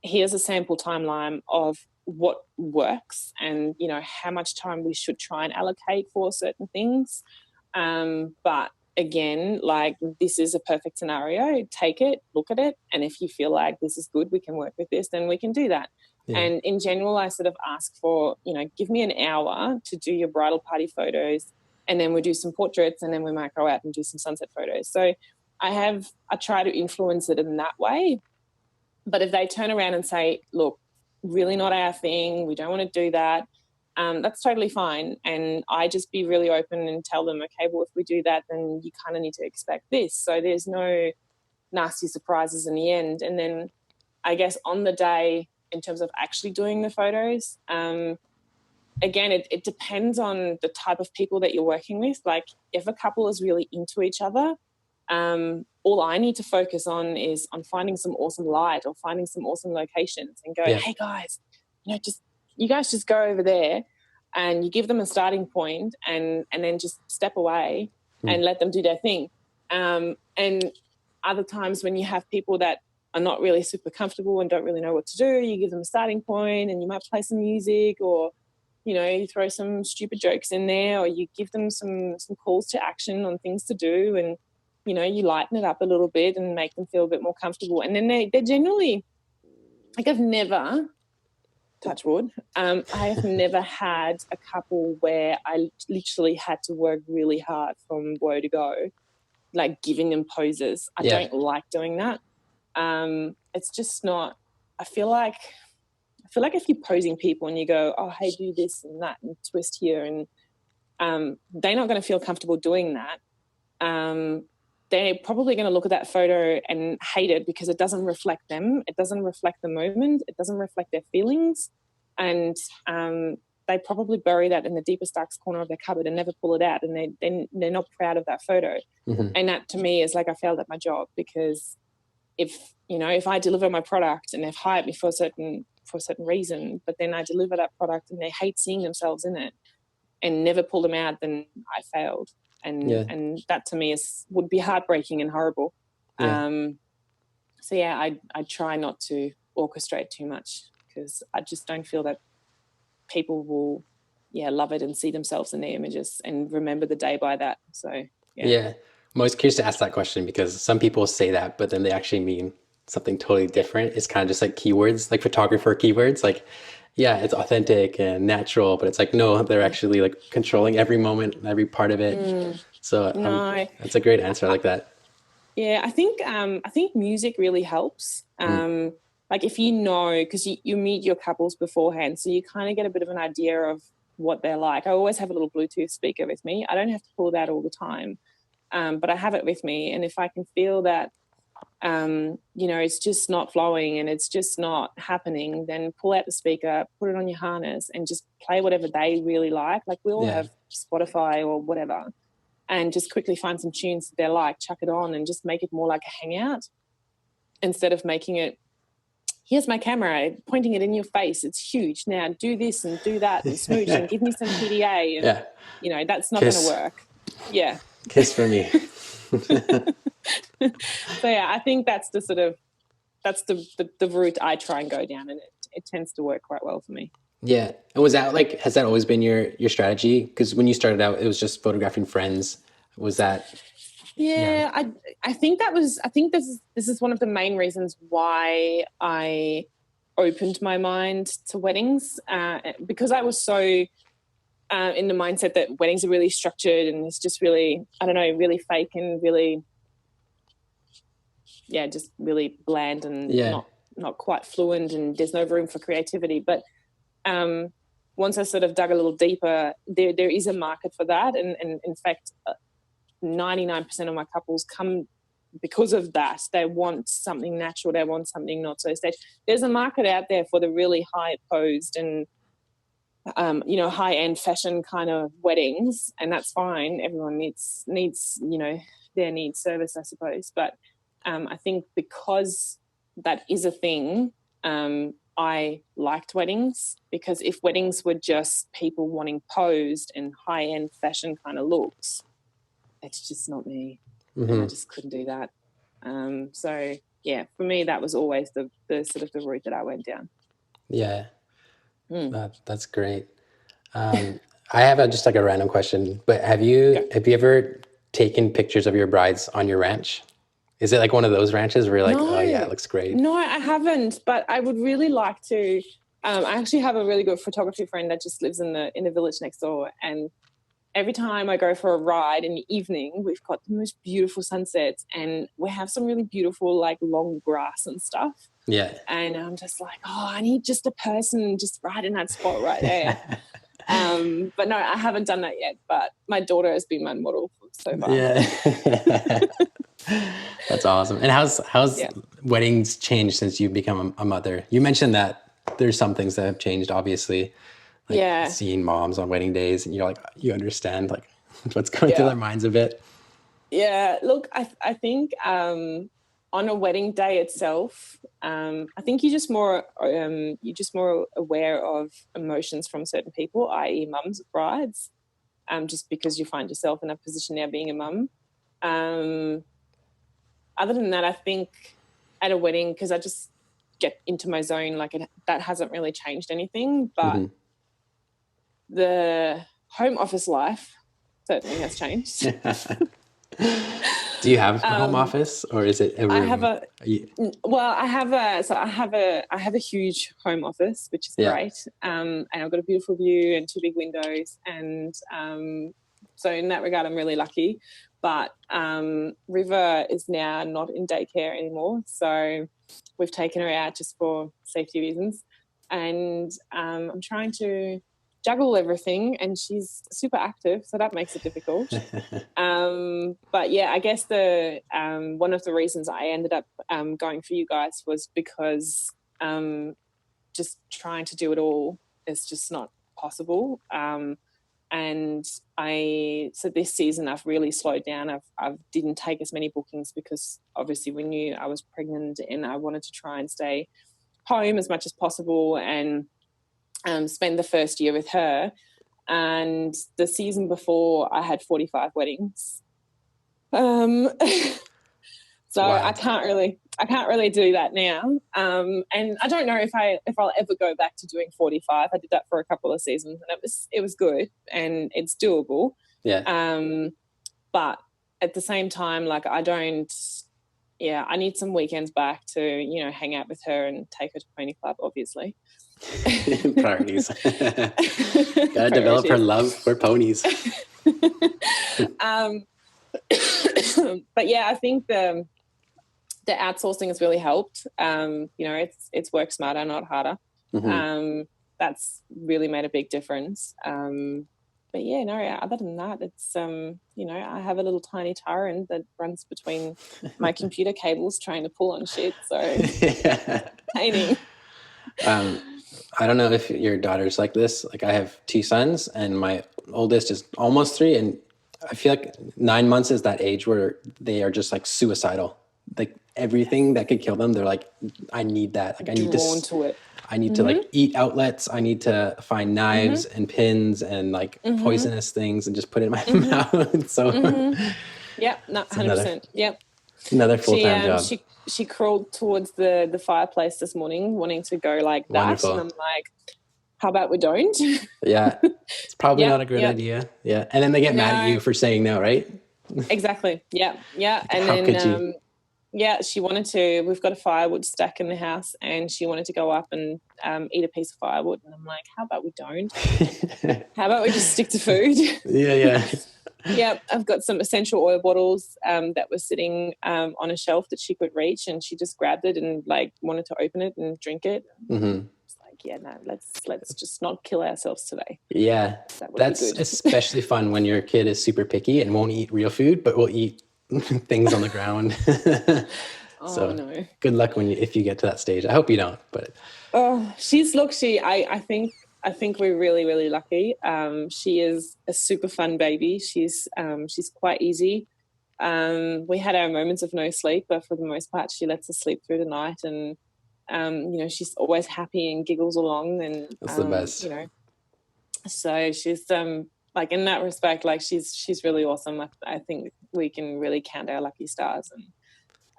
here's a sample timeline of what works and, how much time we should try and allocate for certain things. But again, like this is a perfect scenario. Take it, look at it, and if you feel like this is good, we can work with this, then we can do that. Yeah. And in general, I sort of ask for, give me an hour to do your bridal party photos, and then we do some portraits, and then we might go out and do some sunset photos. So I try to influence it in that way. But if they turn around and say, look, really not our thing, we don't want to do that, that's totally fine. And I just be really open and tell them, okay, well, if we do that, then you kind of need to expect this. So there's no nasty surprises in the end. And then I guess on the day, in terms of actually doing the photos, again, it depends on the type of people that you're working with. Like if a couple is really into each other, all I need to focus on is on finding some awesome light or finding some awesome locations and go, Yeah. hey guys, you guys just go over there, and you give them a starting point, and then just step away and let them do their thing. And other times when you have people that are not really super comfortable and don't really know what to do, you give them a starting point and you might play some music, or you throw some stupid jokes in there, or you give them some calls to action on things to do, and you lighten it up a little bit and make them feel a bit more comfortable. And then they're generally, like, I've never, touch wood, I have never had a couple where I literally had to work really hard from woe to go, like giving them poses. I don't like doing that. It's just not, I feel like if you're posing people and you go, oh, hey, do this and that and twist here, and they're not going to feel comfortable doing that. They're probably going to look at that photo and hate it because it doesn't reflect them. It doesn't reflect the moment. It doesn't reflect their feelings. And they probably bury that in the deepest, darkest corner of their cupboard and never pull it out. And they're not proud of that photo. Mm-hmm. And that to me is like I failed at my job, because if I deliver my product and they've hired me for a certain reason, but then I deliver that product and they hate seeing themselves in it and never pull them out, then I failed. And that to me would be heartbreaking and horrible. Yeah. So yeah, I try not to orchestrate too much, because I just don't feel that people will love it and see themselves in the images and remember the day by that. So Yeah. I'm always curious to ask that question, because some people say that, but then they actually mean something totally different. It's kind of just like keywords, like photographer keywords. Like, yeah, it's authentic and natural, but it's like, no, they're actually like controlling every moment, every part of it. So No, that's a great answer. I like that. Yeah, I think music really helps. Like if you know, because you meet your couples beforehand, so you kind of get a bit of an idea of what they're like. I always have a little Bluetooth speaker with me. I don't have to pull that all the time, but I have it with me. And if I can feel that, it's just not flowing and it's just not happening, then pull out the speaker, put it on your harness and just play whatever they really like. Like we all have Spotify or whatever. And just quickly find some tunes that they're like, chuck it on and just make it more like a hangout instead of making it, here's my camera, pointing it in your face. It's huge. Now do this and do that and smooch and give me some PDA. And, that's not going to work. Yeah. Kiss for me. So, I think that's the route I try and go down, and it tends to work quite well for me. Yeah. And has that always been your strategy? Because when you started out, it was just photographing friends. Was that? Yeah. I think this is one of the main reasons why I opened my mind to weddings, because I was so in the mindset that weddings are really structured and it's just really, I don't know, really fake and really, just really bland and not quite fluent, and there's no room for creativity. But once I sort of dug a little deeper, there is a market for that. And in fact, 99% of my couples come because of that. They want something natural. They want something not so staged. There's a market out there for the really high posed and, high-end fashion kind of weddings, and that's fine. Everyone needs, their needs service, I suppose. But I think because that is a thing, I liked weddings, because if weddings were just people wanting posed and high-end fashion kind of looks, it's just not me. And I just couldn't do that. For me, that was always the sort of the route that I went down. Yeah. That's great. I have just like a random question, but have you ever taken pictures of your brides on your ranch? Is it like one of those ranches where you're like, oh yeah, it looks great? No, I haven't, but I would really like to. I actually have a really good photography friend that just lives in the village next door, and every time I go for a ride in the evening, we've got the most beautiful sunsets, and we have some really beautiful like long grass and stuff. Yeah. And I'm just like, I need just a person just right in that spot right there. But no, I haven't done that yet, but my daughter has been my model so far. Yeah. That's awesome. And how's weddings changed since you've become a mother? You mentioned that there's some things that have changed, obviously. Like seeing moms on wedding days, and you're like, you understand like what's going through their minds a bit. Yeah. Look, I think on a wedding day itself, I think you're just more aware of emotions from certain people, i.e. mums of brides, just because you find yourself in a position now being a mum. Other than that, I think at a wedding, because I just get into my zone, like that hasn't really changed anything, but the home office life certainly has changed. Do you have a home office, or is it a room? I have a huge home office, which is great. And I've got a beautiful view and 2 big windows. And so in that regard, I'm really lucky. But River is now not in daycare anymore. So we've taken her out just for safety reasons. And I'm trying to juggle everything, and she's super active, so that makes it difficult. But yeah, I guess the one of the reasons I ended up going for you guys was because just trying to do it all is just not possible. And so this season I've really slowed down. I didn't take as many bookings because obviously we knew I was pregnant, and I wanted to try and stay home as much as possible and spend the first year with her. And the season before I had 45 weddings. So wow. I can't really do that now. And I don't know if I'll ever go back to doing 45. I did that for a couple of seasons, and it was good and it's doable. Yeah. But at the same time, like I need some weekends back to, hang out with her and take her to Pony Club, obviously. Priorities. Gotta develop her love for ponies. But yeah, I think the outsourcing has really helped. It's work smarter, not harder. That's really made a big difference. But yeah, no, other than that, it's, I have a little tiny tyrant that runs between my computer cables trying to pull on shit. So entertaining. I don't know if your daughter's like this. Like, I have 2 sons, and my oldest is almost 3. And I feel like 9 months is that age where they are just like suicidal. Like, everything that could kill them, they're like, I need that. Like, I need I need to like eat outlets. I need to find knives and pins and like poisonous things and just put it in my mouth. So yeah, no, 100%. Yep. Another full-time job. She crawled towards the fireplace this morning wanting to go like that. Wonderful. And I'm like, how about we don't? Yeah. It's probably not a good idea. Yeah. And then they get mad at you for saying no, right? Exactly. Yeah. Yeah. And how could you? Yeah, she wanted to. We've got a firewood stack in the house, and she wanted to go up and eat a piece of firewood. And I'm like, how about we don't? How about we just stick to food? Yeah. Yeah, I've got some essential oil bottles that were sitting on a shelf that she could reach, and she just grabbed it and like wanted to open it and drink it. It's like, yeah, no, let's just not kill ourselves today. Yeah, that's especially fun when your kid is super picky and won't eat real food, but will eat things on the ground. So no. Good luck if you get to that stage. I hope you don't, but I think we're really, really lucky. She is a super fun baby. She's quite easy. We had our moments of no sleep, but for the most part she lets us sleep through the night, and she's always happy and giggles along, and that's the best. So she's like, in that respect, like she's really awesome. I think we can really count our lucky stars.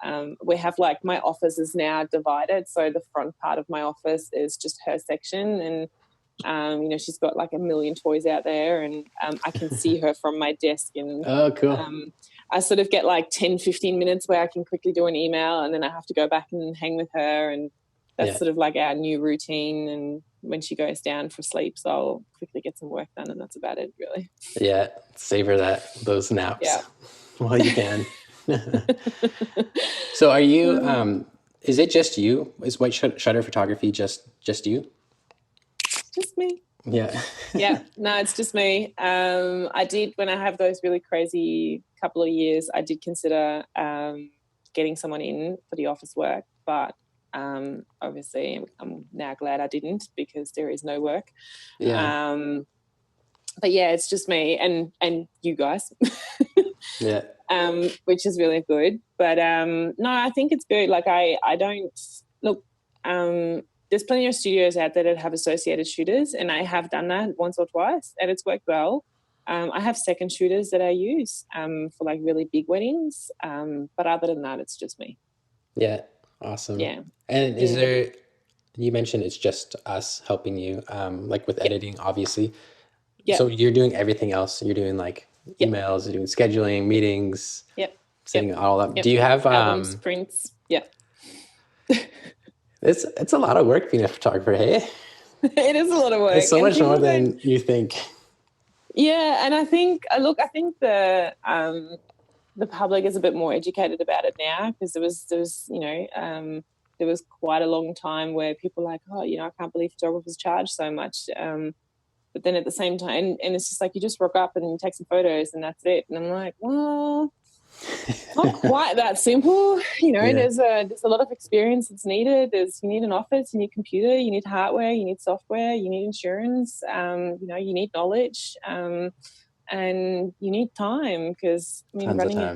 And we have like, my office is now divided, so the front part of my office is just her section, and she's got like a million toys out there, and I can see her from my desk. And oh, cool. I sort of get like 10-15 minutes where I can quickly do an email, and then I have to go back and hang with her, and that's sort of like our new routine. And when she goes down for sleep, so I'll quickly get some work done, and that's about it, really. Yeah, savor those naps while you can. So are you, is it just you? Is White Shutter Photography just you? Just me. Yeah. Yeah, no, it's just me. I did, when I have those really crazy couple of years, I did consider getting someone in for the office work, but obviously I'm now glad I didn't, because there is no work. Yeah. But yeah, it's just me and you guys. Yeah. Which is really good. But no, I think it's good. Like I don't look. There's plenty of studios out there that have associated shooters, and I have done that once or twice, and it's worked well. I have second shooters that I use for like really big weddings, but other than that, it's just me. Yeah, awesome. Yeah. And is there? You mentioned it's just us helping you, like with editing, obviously. Yeah. So you're doing everything else. You're doing like emails, you're doing scheduling, meetings. Yep. Setting all up. Do you have albums, prints? Yeah. It's a lot of work being a photographer, hey? It is a lot of work. It's so much more than you think. Yeah, and I think the public is a bit more educated about it now, because there was quite a long time where people were like, oh, I can't believe photographers charge so much. But then at the same time, and it's just like, you just rock up and you take some photos and that's it. And I'm like, well, not quite that simple. There's a lot of experience that's needed. You need an office, you need computer, you need hardware, you need software, you need insurance, you need knowledge, and you need time, because running a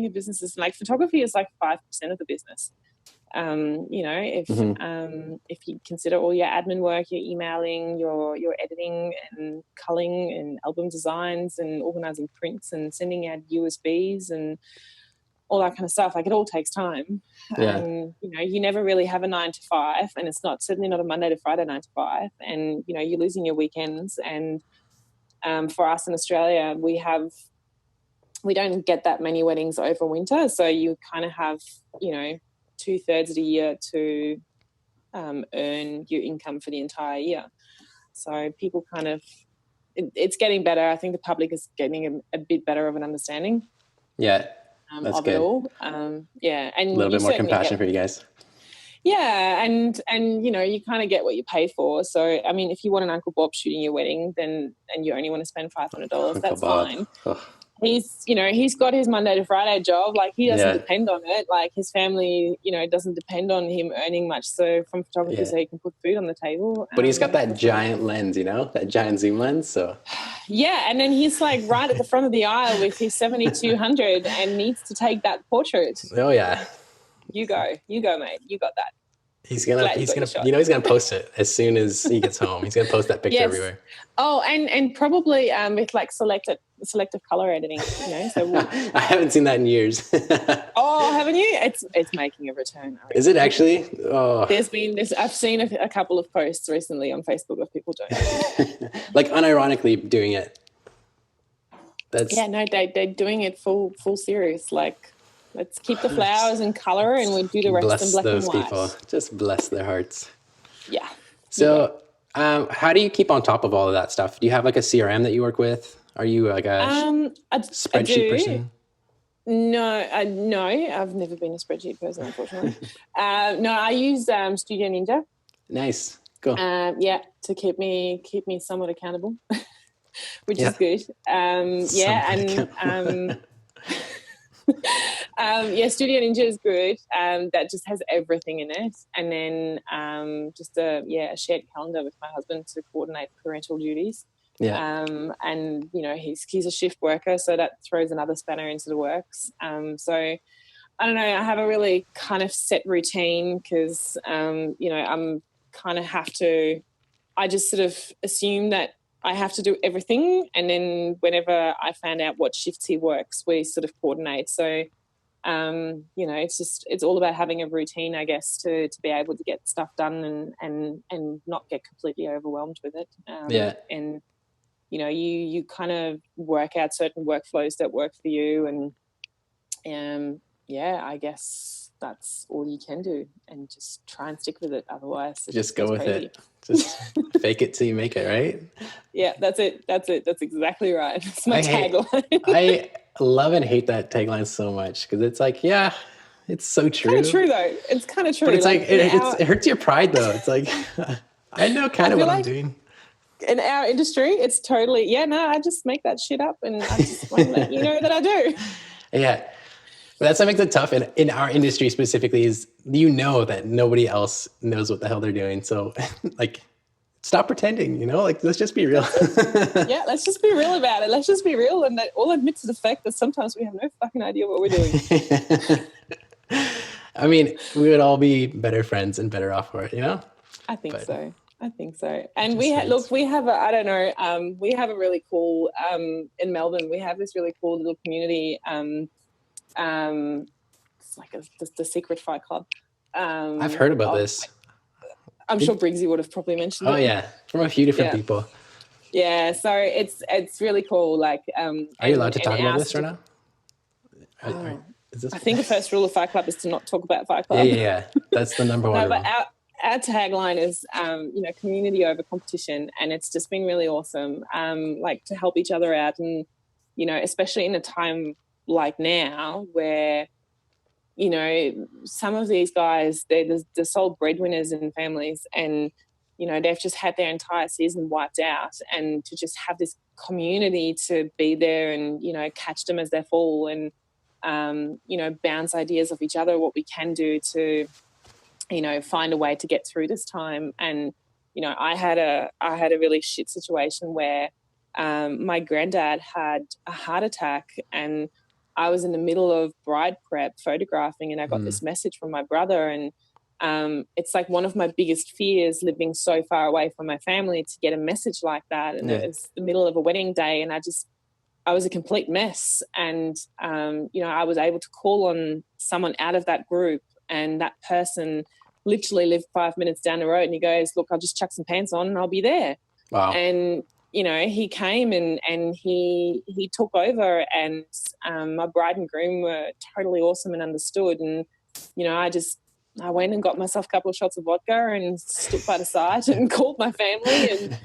business is like, photography is like 5% of the business. If you consider all your admin work, your emailing, your editing and culling and album designs and organizing prints and sending out USBs and all that kind of stuff, like, it all takes time. Yeah. You never really have a 9 to 5, and it's certainly not a Monday to Friday 9 to 5, and you're losing your weekends. And for us in Australia, we don't get that many weddings over winter, so you kind of have 2/3 of the year to earn your income for the entire year. So people kind of it's getting better. I think the public is getting a bit better of an understanding. Yeah, that's of good. It all. Yeah, and a little bit more compassion for you guys. Yeah, and you kind of get what you pay for. So I mean, if you want an Uncle Bob shooting your wedding, and you only want to spend $500, that's fine. He's got his Monday to Friday job. Like, he doesn't depend on it. Like, his family, doesn't depend on him earning much. So from photography, so he can put food on the table. But he's got that giant lens, that giant zoom lens. So yeah, and then he's like right at the front of the aisle with his 7200 and needs to take that portrait. Oh yeah. You go, mate. You got that. He's gonna post it as soon as he gets home. He's gonna post that picture everywhere. Oh, and probably with like selective color editing. So I haven't seen that in years. Oh, haven't you? It's making a return. Is it actually? Oh. I've seen a couple of posts recently on Facebook of people doing it. Like unironically doing it. They're doing it full serious. Like, let's keep the flowers in color, and we do the rest in black and white. Bless those people. Just bless their hearts. Yeah. So, how do you keep on top of all of that stuff? Do you have like a CRM that you work with? Are you like a spreadsheet person? No, I've never been a spreadsheet person, unfortunately. No, I use Studio Ninja. Nice, cool. To keep me somewhat accountable, which is good. Studio Ninja is good. That just has everything in it, and then just a shared calendar with my husband to coordinate parental duties. Yeah. And he's a shift worker, so that throws another spanner into the works. So I don't know. I have a really kind of set routine because I'm kind of have to. I just sort of assume that I have to do everything, and then whenever I find out what shifts he works, we sort of coordinate. So, it's all about having a routine, I guess, to be able to get stuff done and not get completely overwhelmed with it. And you kind of work out certain workflows that work for you, and I guess that's all you can do, and just try and stick with it. Otherwise, just go with it. Just fake it till you make it, right? Yeah, that's it. That's exactly right. That's my tagline. I love and hate that tagline so much because it's like, it's so true. Kind of true though. It's kind of true. But it's like it hurts your pride though. It's like I know kind of what I'm doing. In our industry, it's totally I just make that shit up, and I just want to let you know that I do. Yeah. But that's what makes it tough in our industry specifically is that nobody else knows what the hell they're doing. So like stop pretending, like let's just be real. Let's just be real about it. Let's just be real and all admit to the fact that sometimes we have no fucking idea what we're doing. I mean, we would all be better friends and better off for it, I think so. And we have we have a really cool in Melbourne. We have this really cool little community. It's like the secret fight club. I've heard about this. I'm sure Briggsy would have probably mentioned it. Oh yeah, from a few different people. Yeah, so it's really cool. Like, are you allowed to talk about this right now? I think the first rule of Fight Club is to not talk about Fight Club. Yeah, that's the number one. But our tagline is, community over competition, and it's just been really awesome. Like to help each other out, and especially in a time like now where some of these guys, they're the sole breadwinners in families, and they've just had their entire season wiped out, and to just have this community to be there and catch them as they fall, and bounce ideas off each other, what we can do to find a way to get through this time. And I had a really shit situation where my granddad had a heart attack, and I was in the middle of bride prep photographing, and I got this message from my brother, and it's like one of my biggest fears, living so far away from my family, to get a message like that. And it was the middle of a wedding day, and I was a complete mess. And I was able to call on someone out of that group, and that person literally lived 5 minutes down the road, and he goes, "Look, I'll just chuck some pants on and I'll be there." Wow. And he came and he took over, and my bride and groom were totally awesome and understood. And, I just I went and got myself a couple of shots of vodka and stood by the side and called my family and,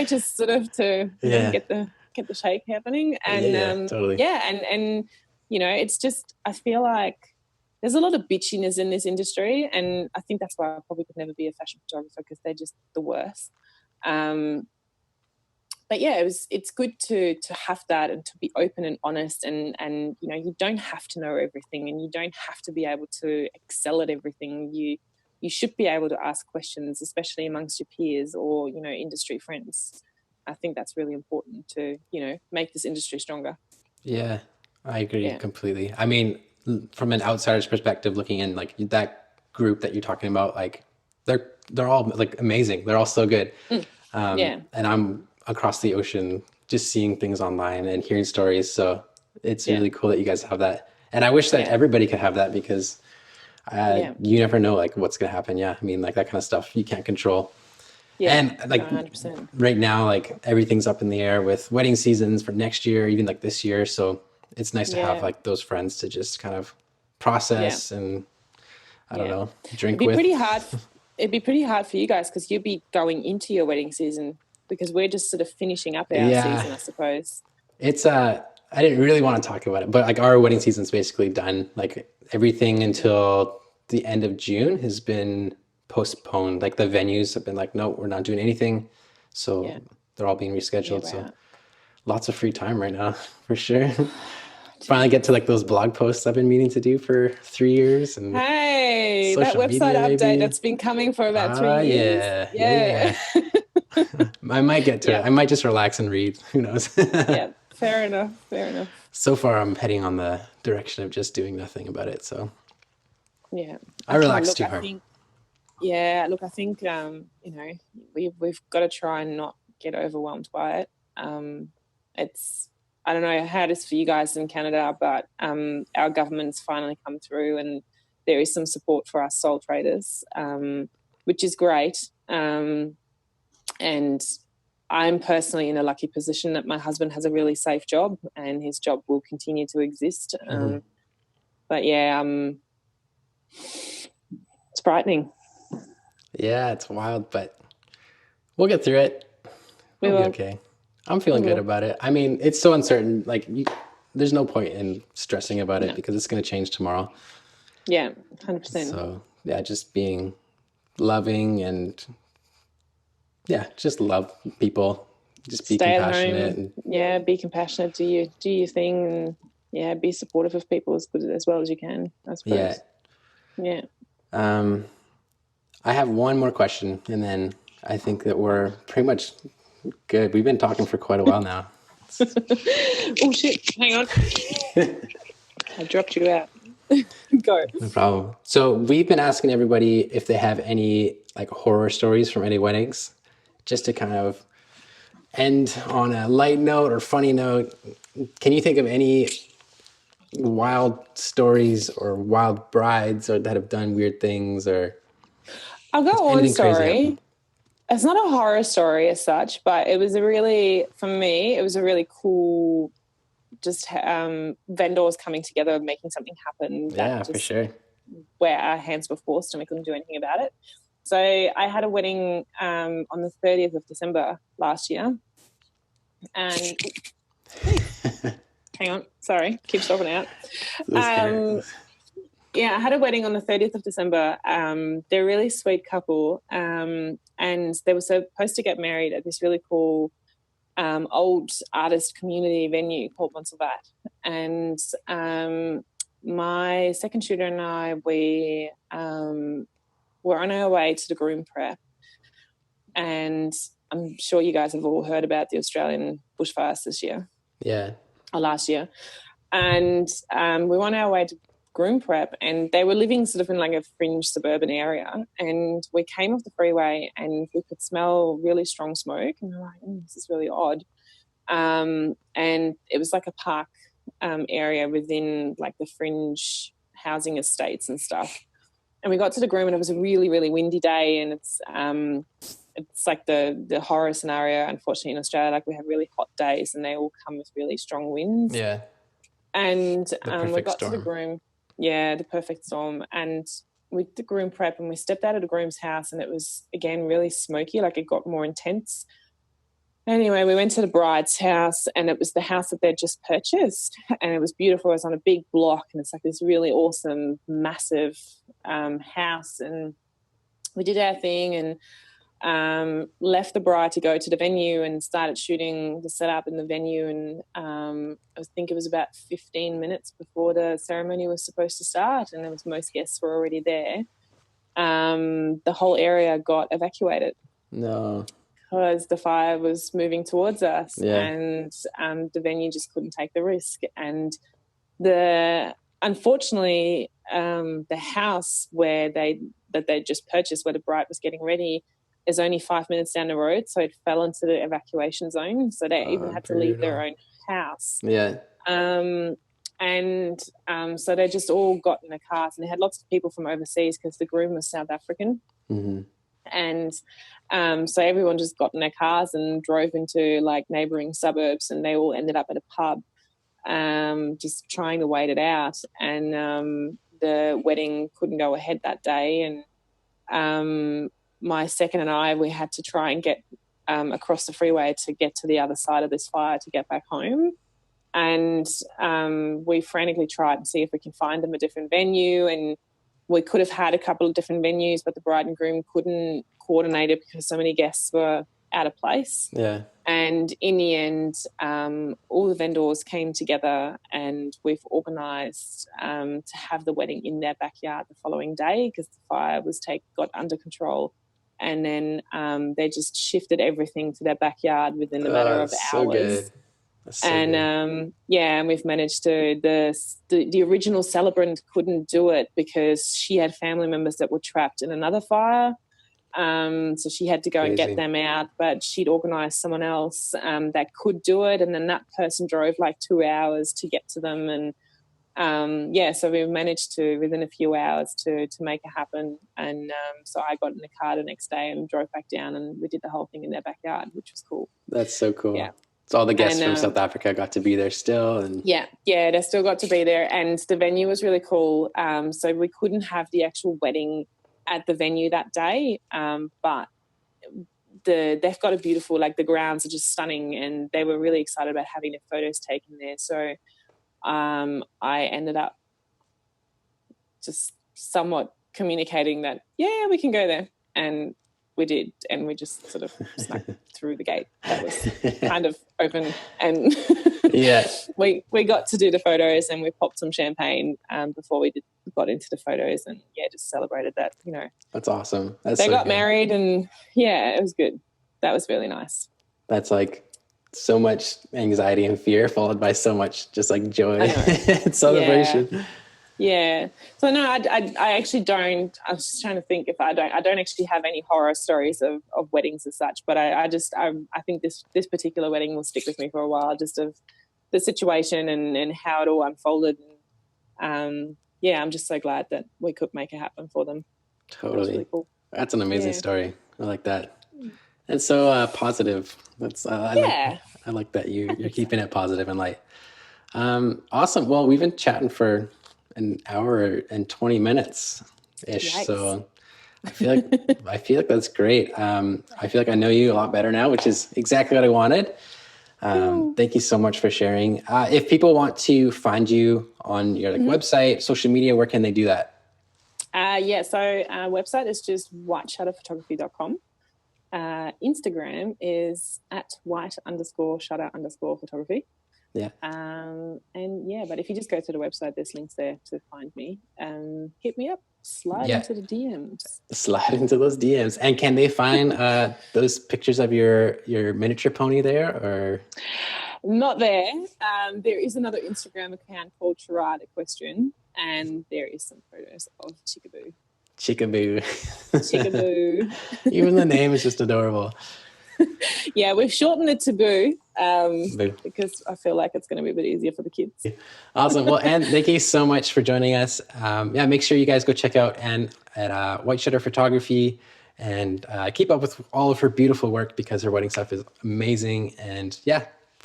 just sort of to get the shake happening. And totally. And it's just, I feel like there's a lot of bitchiness in this industry, and I think that's why I probably could never be a fashion photographer, because they're just the worst. But yeah, it's good to have that and to be open and honest, and you don't have to know everything, and you don't have to be able to excel at everything. You should be able to ask questions, especially amongst your peers or industry friends. I think that's really important to make this industry stronger. Yeah, I agree completely. I mean, from an outsider's perspective, looking in, like that group that you're talking about, like they're all like amazing. They're all so good. And I'm across the ocean just seeing things online and hearing stories. So it's really cool that you guys have that. And I wish that everybody could have that, because you never know like what's going to happen. Yeah. I mean, like that kind of stuff you can't control. Yeah, and like 100%. Right now, like everything's up in the air with wedding seasons for next year, even like this year. So it's nice to have like those friends to just kind of process and I don't know, drink with. It'd be pretty hard for you guys, because you'd be going into your wedding season, because we're just sort of finishing up our season, I suppose. It's I didn't really want to talk about it, but like our wedding season's basically done. Like everything until the end of June has been postponed. Like the venues have been like, no, we're not doing anything. So they're all being rescheduled. So lots of free time right now, for sure. Finally get to like those blog posts I've been meaning to do for 3 years. And hey, that website update that's been coming for about 3 years. Yeah. I might get to it. I might just relax and read. Who knows? Yeah, fair enough. So far, I'm heading on the direction of just doing nothing about it. So yeah, I relax too hard. I think we've got to try and not get overwhelmed by it. I don't know how it is for you guys in Canada, but our government's finally come through, and there is some support for us sole traders, which is great. And I'm personally in a lucky position that my husband has a really safe job, and his job will continue to exist. But yeah, it's frightening. Yeah, it's wild, but we'll get through it. We'll be okay. I'm feeling good about it. I mean, it's so uncertain. Like, there's no point in stressing about it because it's going to change tomorrow. Yeah, 100%. So, yeah, just being loving and, just love people. Just be compassionate. And, be compassionate. Do your thing, and, be supportive of people as well as you can, I suppose. Yeah. I have one more question, and then I think that we're pretty much good. We've been talking for quite a while now. Oh, shit. Hang on. I dropped you out. Go. No problem. So we've been asking everybody if they have any like horror stories from any weddings, just to kind of end on a light note or funny note. Can you think of any wild stories or wild brides or that have done weird things? Or I'll go one story. It's not a horror story as such, but it was a really cool, just vendors coming together, making something happen. For sure. Where our hands were forced and we couldn't do anything about it. So I had a wedding on the 30th of December last year. And hang on, sorry, keep stopping out. I had a wedding on the 30th of December. They're a really sweet couple, and they were supposed to get married at this really cool old artist community venue called Montserrat. And my second shooter and I, we were on our way to the groom prep. And I'm sure you guys have all heard about the Australian bushfires this year. Yeah. Or last year. And we were on our way to groom prep, and they were living sort of in like a fringe suburban area, and we came off the freeway and we could smell really strong smoke, and we're like, this is really odd. And it was like a park area within like the fringe housing estates and stuff. And we got to the groom, and it was a really, really windy day, and it's like the horror scenario, unfortunately, in Australia. Like, we have really hot days and they all come with really strong winds. Yeah. And we got to the groom. Yeah, the perfect storm. And we did the groom prep and we stepped out of the groom's house and it was, again, really smoky, like it got more intense. Anyway, we went to the bride's house and it was the house that they'd just purchased and it was beautiful. It was on a big block and it's like this really awesome, massive house. And we did our thing and left the bride to go to the venue and started shooting the setup in the venue. And I think it was about 15 minutes before the ceremony was supposed to start and most guests were already there. The whole area got evacuated. No. Because the fire was moving towards us, yeah. and the venue just couldn't take the risk. And unfortunately, the house that they just purchased, where the bride was getting ready, is only 5 minutes down the road, so it fell into the evacuation zone. So they even had to leave their own house. Yeah. So they just all got in the cars, and they had lots of people from overseas because the groom was South African. Mm-hmm. And so everyone just got in their cars and drove into like neighbouring suburbs, and they all ended up at a pub just trying to wait it out. And the wedding couldn't go ahead that day. And my second and I, we had to try and get across the freeway to get to the other side of this fire to get back home. And we frantically tried to see if we can find them a different venue, and we could have had a couple of different venues, but the bride and groom couldn't coordinate it because so many guests were out of place. Yeah. And in the end, all the vendors came together and we've organised to have the wedding in their backyard the following day because the fire got under control. And then they just shifted everything to their backyard within the matter of so hours. Good. So and and we've managed to the original celebrant couldn't do it because she had family members that were trapped in another fire, so she had to go and get them out, but she'd organised someone else that could do it, and then that person drove like 2 hours to get to them. And so we managed to within a few hours to make it happen. And so I got in the car the next day and drove back down, and we did the whole thing in their backyard, which was cool. That's so cool. Yeah. So all the guests from South Africa got to be there still. And yeah, they still got to be there. And the venue was really cool. So we couldn't have the actual wedding at the venue that day, but they've got a beautiful, like the grounds are just stunning, and they were really excited about having their photos taken there. So I ended up just somewhat communicating that, yeah, we can go there. And we did, and we just sort of snuck through the gate. That was kind of open, and we got to do the photos, and we popped some champagne before we got into the photos, and just celebrated that. That's awesome. They got married, and it was good. That was really nice. That's like so much anxiety and fear followed by so much just like joy and celebration. Yeah. So no, I actually don't. I was just trying to think if I don't actually have any horror stories of weddings as such, but I think this particular wedding will stick with me for a while, just of the situation and how it all unfolded. And I'm just so glad that we could make it happen for them. Totally. That was really cool. That's an amazing story. I like that. It's so positive. That's I like that you're keeping it positive and light. Awesome. Well, we've been chatting for an hour and 20 minutes ish. Yikes. So I feel like that's great. I feel like I know you a lot better now, which is exactly what I wanted. Thank you so much for sharing. If people want to find you on your website, social media, where can they do that? So our website is just whiteshutterphotography.com. Instagram is at white_shutter_photography. Yeah. But if you just go to the website, there's links there to find me. Hit me up. Slide into the DMs. Slide into those DMs. And can they find those pictures of your miniature pony there, or? Not there. There is another Instagram account called Charade Equestrian, and there is some photos of Chickaboo. Chickaboo. Chickaboo. Even the name is just adorable. Yeah, we've shortened it to Boo because I feel like it's going to be a bit easier for the kids. Awesome. Well, Anne, thank you so much for joining us. Make sure you guys go check out Anne at White Shutter Photography and keep up with all of her beautiful work because her wedding stuff is amazing. And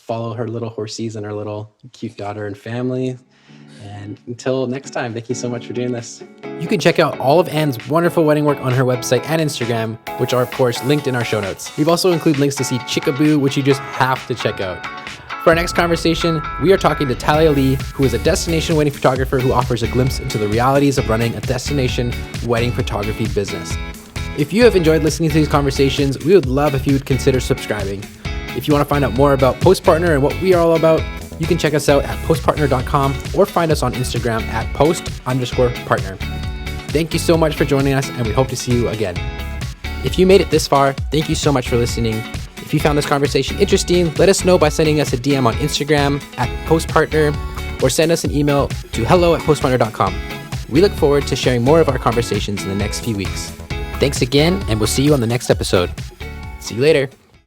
follow her little horsies and her little cute daughter and family. And until next time, thank you so much for doing this. You can check out all of Anne's wonderful wedding work on her website and Instagram, which are, of course, linked in our show notes. We've also included links to see Chickaboo, which you just have to check out. For our next conversation, we are talking to Talia Lee, who is a destination wedding photographer who offers a glimpse into the realities of running a destination wedding photography business. If you have enjoyed listening to these conversations, we would love if you would consider subscribing. If you want to find out more about PostPartner and what we are all about, you can check us out at postpartner.com or find us on Instagram at post_partner. Thank you so much for joining us, and we hope to see you again. If you made it this far, thank you so much for listening. If you found this conversation interesting, let us know by sending us a DM on Instagram at postpartner or send us an email to hello@postpartner.com. We look forward to sharing more of our conversations in the next few weeks. Thanks again, and we'll see you on the next episode. See you later.